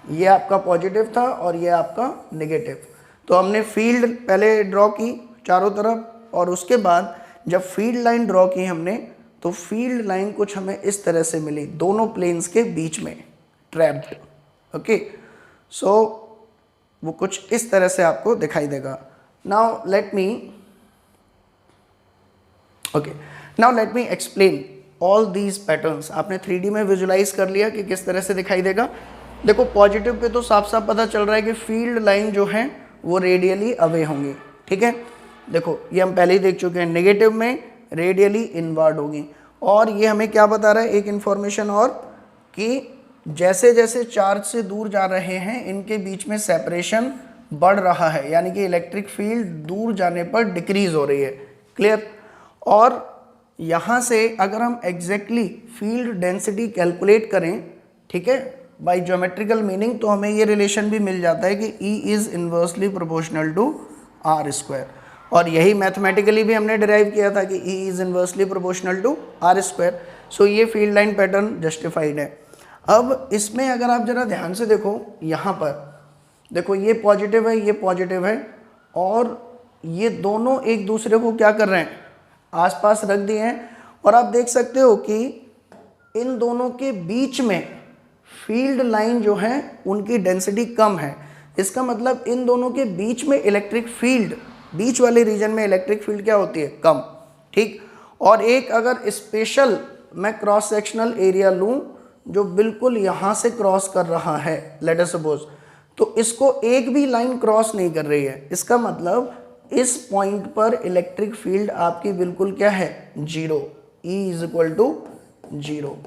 ये आपका पॉजिटिव था और ये आपका नेगेटिव। तो हमने फील्ड पहले ड्रॉ की चारों तरफ, और उसके बाद जब फील्ड लाइन ड्रॉ की हमने तो फील्ड लाइन कुछ हमें इस तरह से मिली, दोनों प्लेन्स के बीच में ट्रैप्ड। ओके, सो वो कुछ इस तरह से आपको दिखाई देगा। Now let me explain all these patterns. आपने 3D में विजुलाइज कर लिया कि किस तरह से दिखाई देगा। देखो पॉजिटिव पे तो साफ साफ पता चल रहा है कि फील्ड लाइन जो है वो रेडियली अवे होंगी, ठीक है। देखो ये हम पहले ही देख चुके हैं, नेगेटिव में रेडियली इनवर्ड होगी। और ये हमें क्या बता रहा है, एक इन्फॉर्मेशन और, कि जैसे जैसे चार्ज से दूर जा रहे हैं इनके बीच में सेपरेशन बढ़ रहा है, यानी कि इलेक्ट्रिक फील्ड दूर जाने पर डिक्रीज हो रही है। क्लियर। और यहाँ से अगर हम एग्जैक्टली फील्ड डेंसिटी कैलकुलेट करें, ठीक है, बाय ज्योमेट्रिकल मीनिंग, तो हमें ये रिलेशन भी मिल जाता है कि E is inversely proportional to R²। और यही मैथमेटिकली भी हमने डिराइव किया था कि E is inversely proportional to R²। सो ये फील्ड लाइन पैटर्न जस्टिफाइड है। अब इसमें अगर आप ज़रा ध्यान से देखो, यहाँ पर देखो ये पॉजिटिव है, ये पॉजिटिव है, और ये दोनों एक दूसरे को क्या कर रहे हैं, आसपास रख दिए हैं। और आप देख सकते हो कि इन दोनों के बीच में फील्ड लाइन जो है उनकी डेंसिटी कम है। इसका मतलब इन दोनों के बीच में इलेक्ट्रिक फील्ड, बीच वाले रीजन में इलेक्ट्रिक फील्ड क्या होती है, कम, ठीक। और एक अगर स्पेशल मैं क्रॉस सेक्शनल एरिया लूँ जो बिल्कुल यहाँ से क्रॉस कर रहा है, लेट अस सपोज, तो इसको एक भी लाइन क्रॉस नहीं कर रही है। इसका मतलब इस पॉइंट पर इलेक्ट्रिक फील्ड आपकी बिल्कुल क्या है, zero, E is equal to zero.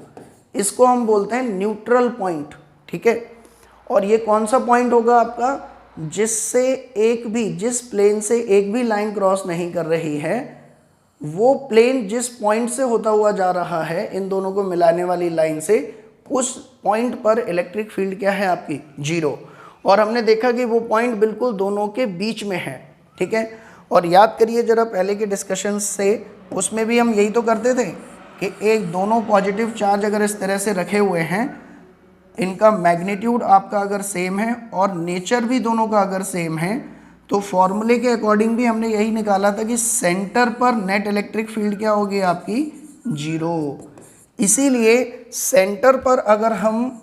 इसको हम बोलते हैं न्यूट्रल पॉइंट, ठीक है। और ये कौन सा पॉइंट होगा आपका, जिससे एक भी, जिस प्लेन से एक भी लाइन क्रॉस नहीं कर रही है, वो प्लेन जिस पॉइंट से होता हुआ जा रहा है इन दोनों को मिलाने वाली लाइन से, उस पॉइंट पर इलेक्ट्रिक फील्ड क्या है आपकी, जीरो। और हमने देखा कि वो पॉइंट बिल्कुल दोनों के बीच में है, ठीक है। और याद करिए जरा पहले के डिस्कशन से, उसमें भी हम यही तो करते थे कि एक दोनों पॉजिटिव चार्ज अगर इस तरह से रखे हुए हैं, इनका मैग्नीट्यूड आपका अगर सेम है और नेचर भी दोनों का अगर सेम है, तो फॉर्मूले के अकॉर्डिंग भी हमने यही निकाला था कि सेंटर पर नेट इलेक्ट्रिक फील्ड क्या होगी आपकी, जीरो। इसीलिए सेंटर पर अगर हम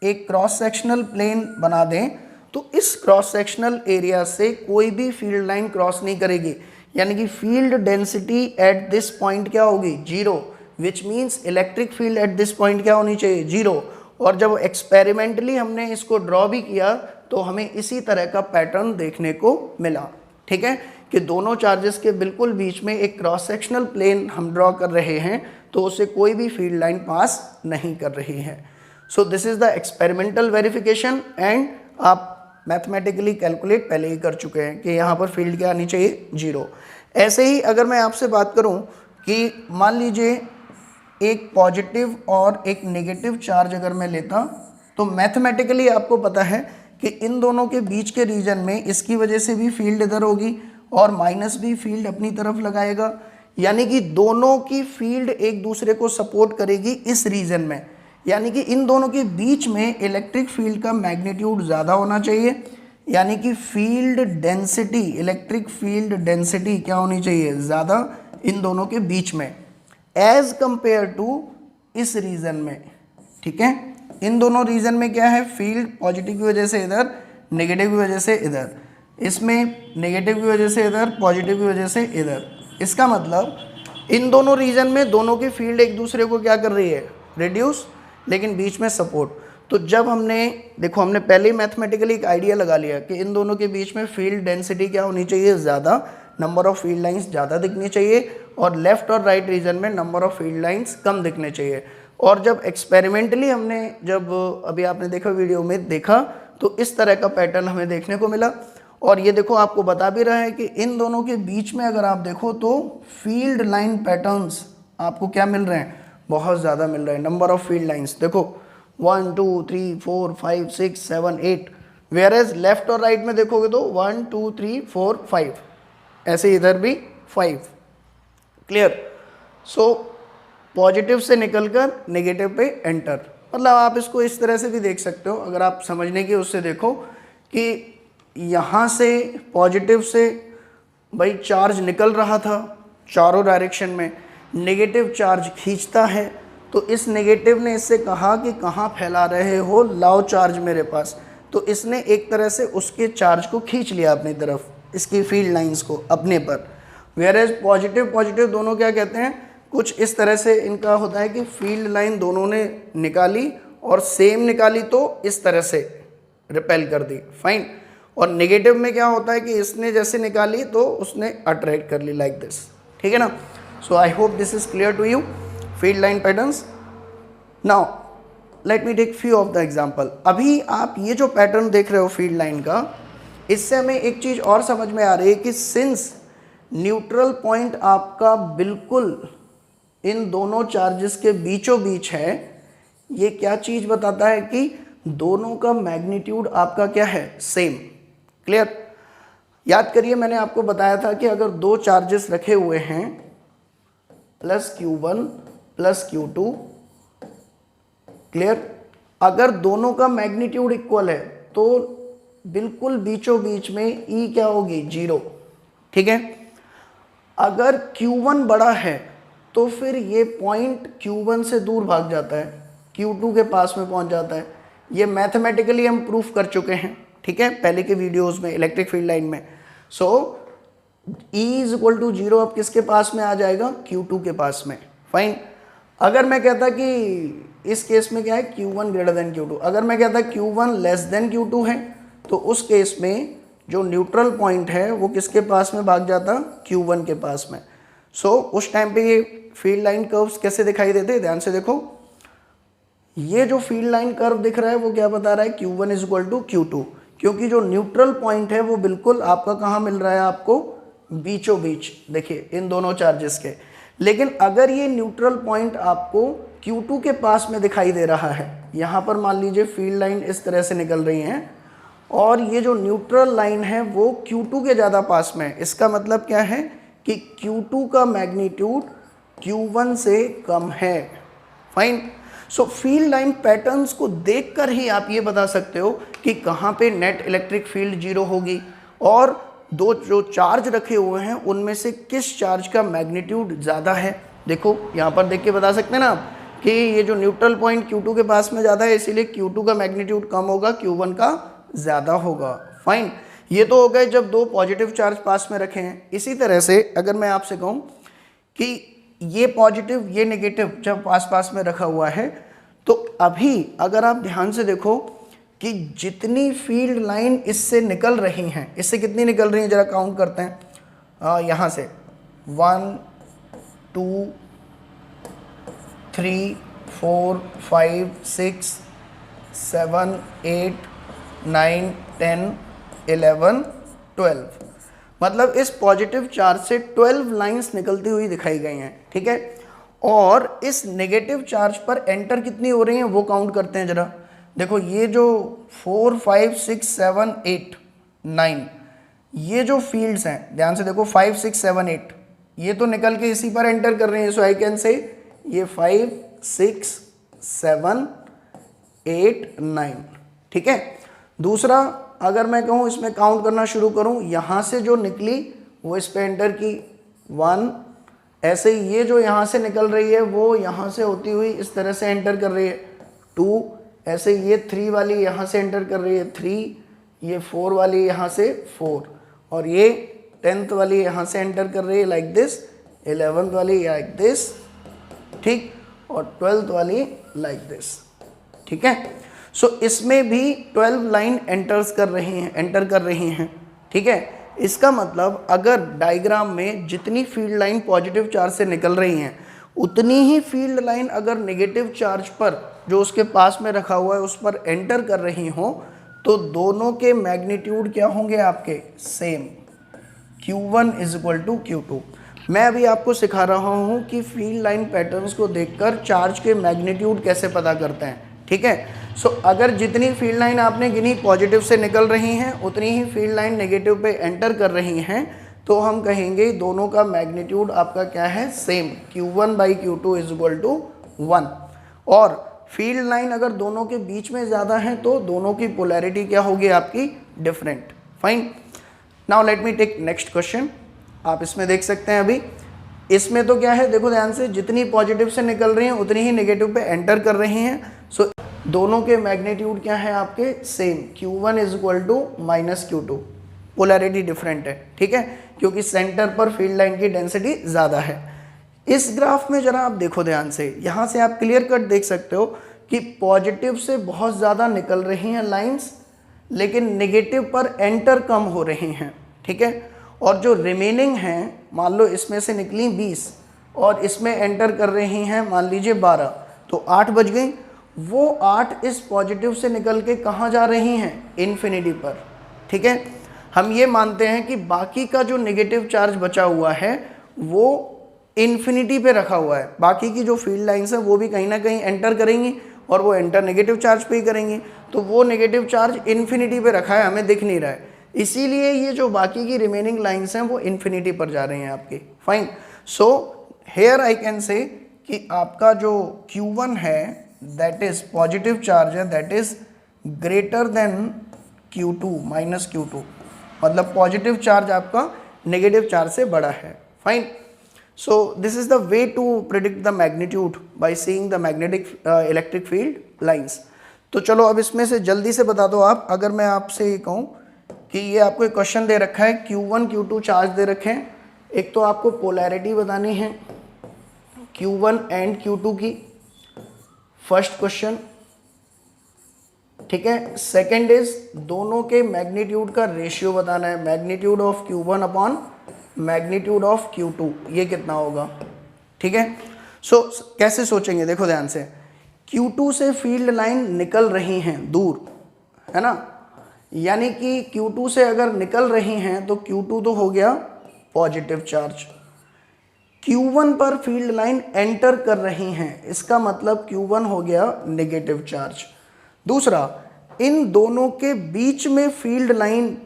एक क्रॉस सेक्शनल प्लेन बना दें तो इस क्रॉस सेक्शनल एरिया से कोई भी फील्ड लाइन क्रॉस नहीं करेगी, यानी कि field density at this point क्या होगी, zero, which means electric field at this point क्या होनी चाहिए, जीरो। और जब एक्सपेरिमेंटली हमने इसको ड्रॉ भी किया तो हमें इसी तरह का पैटर्न देखने को मिला, ठीक है, कि दोनों चार्जेस के बिल्कुल बीच में एक क्रॉस सेक्शनल प्लेन हम ड्रॉ कर रहे हैं तो उसे कोई भी फील्ड लाइन पास नहीं कर रही है। So this is the experimental verification, and आप मैथमेटिकली कैलकुलेट पहले ही कर चुके हैं कि यहाँ पर फील्ड क्या आनी चाहिए, जीरो। ऐसे ही अगर मैं आपसे बात करूँ कि मान लीजिए एक पॉजिटिव और एक नेगेटिव चार्ज अगर मैं लेता, तो मैथमेटिकली आपको पता है कि इन दोनों के बीच के रीजन में इसकी वजह से भी फील्ड इधर होगी और माइनस भी फील्ड अपनी तरफ लगाएगा, यानी कि दोनों की फील्ड एक दूसरे को सपोर्ट करेगी इस रीजन में। यानी कि इन दोनों के बीच में इलेक्ट्रिक फील्ड का मैग्नीट्यूड ज़्यादा होना चाहिए, यानी कि field density, electric field density क्या होनी चाहिए, ज़्यादा इन दोनों के बीच में, एज कंपेयर टू इस रीजन में, ठीक है। इन दोनों रीजन में क्या है, फील्ड पॉजिटिव की वजह से इधर नेगेटिव की वजह से इधर, इसमें नेगेटिव की वजह से इधर, पॉजिटिव की वजह से इधर। इसका मतलब इन दोनों रीजन में दोनों की फील्ड एक दूसरे को क्या कर रही है, रिड्यूस, लेकिन बीच में सपोर्ट। तो जब हमने देखो, हमने पहले ही मैथमेटिकली एक आइडिया लगा लिया कि इन दोनों के बीच में फील्ड डेंसिटी क्या होनी चाहिए, ज़्यादा, नंबर ऑफ फील्ड लाइंस ज़्यादा दिखनी चाहिए, और लेफ्ट और राइट रीजन में नंबर ऑफ फील्ड लाइंस कम दिखने चाहिए। और जब एक्सपेरिमेंटली हमने, जब अभी आपने देखा वीडियो में देखा, तो इस तरह का पैटर्न हमें देखने को मिला। और ये देखो आपको बता भी रहा है कि इन दोनों के बीच में अगर आप देखो तो फील्ड लाइन पैटर्न्स आपको क्या मिल रहे हैं, बहुत ज़्यादा मिल रहे हैं। नंबर ऑफ फील्ड लाइंस देखो 1 2 3 4 5 6 7 8, वेयर एज लेफ्ट और राइट में देखोगे तो 1 2 3 4 5, ऐसे इधर भी 5। क्लियर? सो पॉजिटिव से निकलकर नेगेटिव पे एंटर, मतलब आप इसको इस तरह से भी देख सकते हो, अगर आप समझने की उससे देखो कि यहाँ से पॉजिटिव से भाई चार्ज निकल रहा था चारों डायरेक्शन में, नेगेटिव चार्ज खींचता है, तो इस नेगेटिव ने इससे कहा कि कहाँ फैला रहे हो, लाओ चार्ज मेरे पास। तो इसने एक तरह से उसके चार्ज को खींच लिया अपनी तरफ, इसकी फील्ड लाइंस को अपने पर। वेयर एज पॉजिटिव पॉजिटिव दोनों क्या कहते हैं, कुछ इस तरह से इनका होता है कि फील्ड लाइन दोनों ने निकाली और सेम निकाली तो इस तरह से रिपेल कर दी, फाइन। और नेगेटिव में क्या होता है कि इसने जैसे निकाली तो उसने अट्रैक्ट कर ली, लाइक दिस, ठीक है ना। So I hope this is clear to you, field line patterns. Now let me take few of the example. अभी आप ये जो पैटर्न देख रहे हो फील्ड लाइन का, इससे हमें एक चीज़ और समझ में आ रही है कि सिंस न्यूट्रल पॉइंट आपका बिल्कुल इन दोनों चार्जेस के बीचों बीच है, ये क्या चीज़ बताता है कि दोनों का मैग्नीट्यूड आपका क्या है, सेम। क्लियर? याद करिए मैंने आपको बताया था कि अगर दो चार्जेस रखे हुए हैं plus Q1 plus Q2, clear, अगर दोनों का मैग्नीट्यूड इक्वल है तो बिल्कुल बीचों बीच में E क्या होगी, 0, ठीक है। अगर Q1 बड़ा है तो फिर ये पॉइंट Q1 से दूर भाग जाता है, Q2 के पास में पहुंच जाता है। ये मैथमेटिकली हम प्रूफ कर चुके हैं, ठीक है, पहले के वीडियोस में इलेक्ट्रिक फील्ड लाइन में। सो E इज इक्वल टू 0 अब किसके पास में आ जाएगा, Q2 के पास में, फाइन। अगर मैं कहता कि इस केस में क्या है, Q1 ग्रेटर देन Q2, अगर मैं कहता Q1 लेस देन Q2 है, तो उस केस में जो न्यूट्रल पॉइंट है वो किसके पास में भाग जाता, Q1 के पास में। सो उस टाइम पे ये फील्ड लाइन कर्व्स कैसे दिखाई देते हैं, ध्यान से देखो। ये जो फील्ड लाइन कर्व दिख रहा है वो क्या बता रहा है, Q1 is equal to Q2, क्योंकि जो न्यूट्रल पॉइंट है वो बिल्कुल आपका कहाँ मिल रहा है, आपको बीचों बीच, देखिए इन दोनों चार्जेस के। लेकिन अगर ये न्यूट्रल पॉइंट आपको Q2 के पास में दिखाई दे रहा है, यहाँ पर मान लीजिए फील्ड लाइन इस तरह से निकल रही हैं और ये जो न्यूट्रल लाइन है वो Q2 के ज़्यादा पास में है, इसका मतलब क्या है कि Q2 का मैग्नीट्यूड Q1 से कम है, फाइन। सो फील्ड लाइन पैटर्न्स को देखकर ही आप ये बता सकते हो कि कहाँ पे नेट इलेक्ट्रिक फील्ड 0 होगी और दो जो चार्ज रखे हुए हैं उनमें से किस चार्ज का मैग्नीट्यूड ज़्यादा है। देखो यहाँ पर देख के बता सकते हैं ना आप कि ये जो न्यूट्रल पॉइंट Q2 के पास में ज़्यादा है, इसीलिए Q2 का मैग्नीट्यूड कम होगा, Q1 का ज़्यादा होगा, फाइन। ये तो हो गए जब दो पॉजिटिव चार्ज पास में रखे हैं। इसी तरह से अगर मैं आपसे कहूँ कि ये पॉजिटिव ये नेगेटिव जब पास पास में रखा हुआ है, तो अभी अगर आप ध्यान से देखो कि जितनी फील्ड लाइन इससे निकल रही हैं, इससे कितनी निकल रही हैं जरा काउंट करते हैं। यहाँ से 1 2 3 4 5 6 7 8 9 10 11 12, मतलब इस पॉजिटिव चार्ज से 12 लाइंस निकलती हुई दिखाई गई हैं, ठीक है। और इस नेगेटिव चार्ज पर एंटर कितनी हो रही हैं वो काउंट करते हैं जरा। देखो ये जो 4 5 6 7 8 9 ये जो फील्ड्स हैं, ध्यान से देखो 5 6 7 8 ये तो निकल के इसी पर एंटर कर रही हैं। सो आई कैन से ये 5 6 7 8 9, ठीक है। दूसरा अगर मैं कहूँ इसमें काउंट करना शुरू करूँ, यहाँ से जो निकली वो इस पे एंटर की 1, ऐसे ही ये जो यहाँ से निकल रही है वो यहाँ से होती हुई इस तरह से एंटर कर रही है 2, ऐसे ये 3 वाली यहाँ से एंटर कर रही है 3, ये 4 वाली यहाँ से 4, और ये 10th वाली यहाँ से एंटर कर रही है लाइक दिस, 11th वाली लाइक दिस, ठीक, और 12th वाली लाइक दिस, ठीक है। सो इसमें भी 12 लाइन एंटर कर रही हैं, ठीक है। इसका मतलब अगर डायग्राम में जितनी फील्ड लाइन पॉजिटिव चार्ज से निकल रही हैं उतनी ही फील्ड लाइन अगर नेगेटिव चार्ज पर जो उसके पास में रखा हुआ है उस पर एंटर कर रही हो तो दोनों के मैग्नीट्यूड क्या होंगे आपके, same, Q1 is equal to Q2। मैं अभी आपको सिखा रहा हूँ कि फील्ड लाइन पैटर्न्स को देखकर चार्ज के मैग्नीट्यूड कैसे पता करते हैं, ठीक है। सो अगर जितनी फील्ड लाइन आपने गिनी पॉजिटिव से निकल रही हैं उतनी ही फील्ड लाइन नेगेटिव पे एंटर कर रही हैं, तो हम कहेंगे दोनों का मैग्नीट्यूड आपका क्या है, same, Q1 by Q2 is equal to 1। और फील्ड लाइन अगर दोनों के बीच में ज़्यादा है तो दोनों की पोलैरिटी क्या होगी आपकी, different. Fine, now let me take next question. आप इसमें देख सकते हैं अभी इसमें तो क्या है, देखो ध्यान से, जितनी पॉजिटिव से निकल रही हैं उतनी ही नेगेटिव पे एंटर कर रही हैं। सो दोनों के मैग्नीट्यूड क्या है आपके, same, Q1 is equal to minus Q2। Polarity different है, ठीक है, क्योंकि सेंटर पर फील्ड लाइन की डेंसिटी ज़्यादा है। इस ग्राफ में जरा आप देखो ध्यान से, यहाँ से आप क्लियर कट देख सकते हो कि पॉजिटिव से बहुत ज़्यादा निकल रही हैं लाइंस, लेकिन नेगेटिव पर एंटर कम हो रही हैं, ठीक है। और जो रिमेनिंग हैं, मान लो इसमें से निकली 20 और इसमें एंटर कर रही हैं मान लीजिए 12, तो 8 बच गई। वो 8 इस पॉजिटिव से निकल के कहाँ जा रही हैं, इन्फिनिटी पर, ठीक है। हम ये मानते हैं कि बाकी का जो नेगेटिव चार्ज बचा हुआ है वो इन्फिनिटी पे रखा हुआ है, बाकी की जो फील्ड लाइंस हैं वो भी कहीं ना कहीं एंटर करेंगी और वो एंटर नेगेटिव चार्ज पे ही करेंगी, तो वो नेगेटिव चार्ज इन्फिनिटी पे रखा है, हमें दिख नहीं रहा है, इसीलिए ये जो बाकी की रिमेनिंग लाइंस हैं वो इन्फिनिटी पर जा रही हैं आपकी। Fine, so here I can say कि आपका जो Q1 है दैट इज पॉजिटिव चार्ज है, that is greater than Q2 minus Q2, मतलब पॉजिटिव चार्ज आपका नेगेटिव चार्ज से बड़ा है। Fine, so this is the way to predict the magnitude by seeing the magnetic electric field lines. तो चलो अब इसमें से जल्दी से बता दो आप, अगर मैं आपसे ये कहूँ कि ये आपको एक क्वेश्चन दे रखा है, Q1 Q2 चार्ज दे रखे हैं, एक तो आपको पोलैरिटी बतानी है Q1 एंड Q2 की, फर्स्ट क्वेश्चन, ठीक है। सेकंड इज दोनों के मैग्नीट्यूड का रेशियो बताना है, magnitude of Q1 upon magnitude of Q2, ये कितना होगा, ठीक है। सो कैसे सोचेंगे, देखो ध्यान से, Q2 से फील्ड लाइन निकल रही हैं दूर, है ना, यानी कि Q2 से अगर निकल रही हैं तो Q2 तो हो गया पॉजिटिव चार्ज, Q1 पर फील्ड लाइन एंटर कर रही हैं, इसका मतलब Q1 हो गया नेगेटिव चार्ज। दूसरा, इन दोनों के बीच में फील्ड लाइन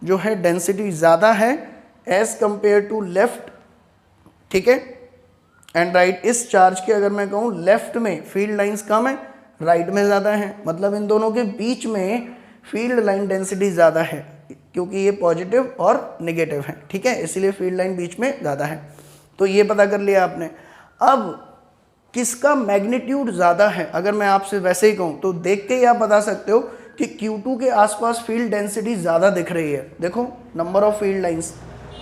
जो है डेंसिटी ज़्यादा है एज कंपेयर टू लेफ्ट, ठीक है, एंड राइट। इस चार्ज के अगर मैं कहूँ लेफ्ट में फील्ड लाइंस कम है, राइट में ज़्यादा है, मतलब इन दोनों के बीच में फील्ड लाइन डेंसिटी ज़्यादा है क्योंकि ये पॉजिटिव और नेगेटिव है, ठीक है, इसीलिए फील्ड लाइन बीच में ज़्यादा है। तो ये पता कर लिया आपने। अब किसका मैग्नीट्यूड ज़्यादा है, अगर मैं आपसे वैसे ही कहूँ तो देख के ही आप बता सकते हो कि Q2 के आसपास फील्ड डेंसिटी ज़्यादा दिख रही है, देखो number of field lines,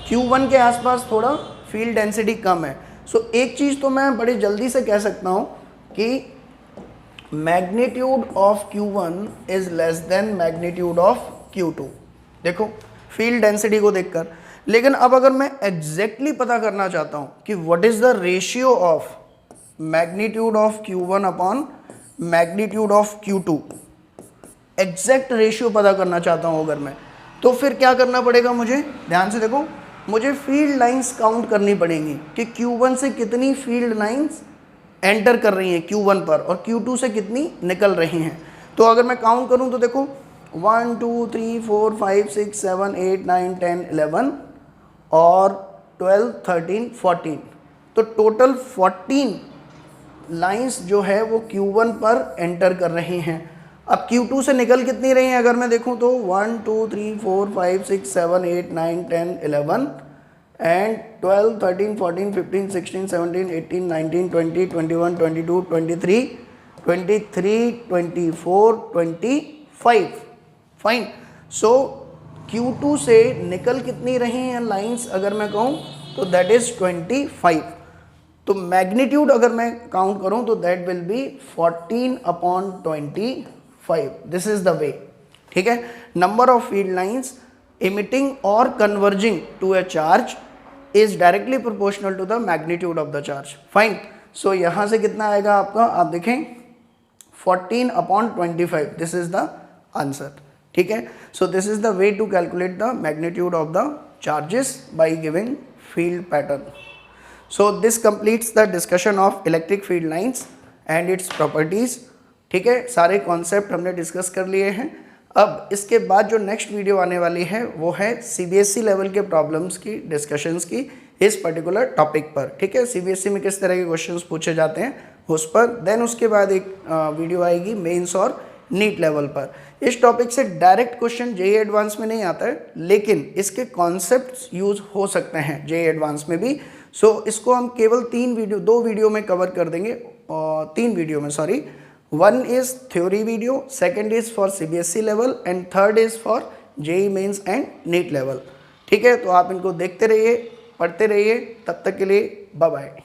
Q1 के आसपास थोड़ा फील्ड डेंसिटी कम है। सो एक चीज़ तो मैं बड़ी जल्दी से कह सकता हूँ कि magnitude of Q1 is less than magnitude of Q2, देखो फील्ड डेंसिटी को देखकर। लेकिन अब अगर मैं एग्जैक्टली पता करना चाहता हूँ कि what is the ratio of magnitude of Q1 upon magnitude of Q2, exact ratio पता करना चाहता हूँ अगर मैं, तो फिर क्या करना पड़ेगा मुझे, ध्यान से देखो, मुझे फील्ड लाइंस काउंट करनी पड़ेंगी कि Q1 से कितनी फील्ड लाइंस एंटर कर रही हैं Q1 पर और Q2 से कितनी निकल रही हैं। तो अगर मैं काउंट करूं तो देखो 1 2 3 4 5 6 7 8 9 10 11 और 12 13 14, तो टोटल 14 लाइंस जो है वो Q1 पर एंटर कर रही हैं। अब Q2 से निकल कितनी रही हैं अगर मैं देखूं तो 1 2 3 4 5 6 7 8 9 10 11 and 12 13 14 15 16 17 18 19 20 21 22 23 24 25 फाइन। सो Q2 से निकल कितनी रही हैं लाइंस अगर मैं कहूँ तो दैट इज 25। तो मैग्नीट्यूड अगर मैं काउंट करूँ तो that will be 14/25। This is the वे, ठीक है। Number of field lines emitting or converging to a charge is directly proportional to the magnitude of the charge. Fine. So यहाँ से कितना आएगा आपका, आप देखें 14/25. This is the answer. ठीक है. So this is the way to calculate the magnitude of the charges by giving field pattern. So this completes the discussion of electric field lines and its properties. ठीक है, सारे concept हमने discuss कर लिए हैं। अब इसके बाद जो नेक्स्ट वीडियो आने वाली है वो है CBSE लेवल के प्रॉब्लम्स की, डिस्कशंस की इस पर्टिकुलर टॉपिक पर। ठीक है, CBSE में किस तरह के क्वेश्चंस पूछे जाते हैं उस पर। देन उसके बाद एक वीडियो आएगी मेंस और नीट लेवल पर। इस टॉपिक से डायरेक्ट क्वेश्चन JEE एडवांस में नहीं आता है, लेकिन इसके कॉन्सेप्ट्स यूज हो सकते हैं JEE एडवांस में भी। सो इसको हम केवल 2 वीडियो में कवर कर देंगे, 3 वीडियो में sorry. One is theory video, second is for CBSE level and third is for JEE mains and NEET level। ठीक है, तो आप इनको देखते रहिए, पढ़ते रहिए। तब तक के लिए बाय बाय।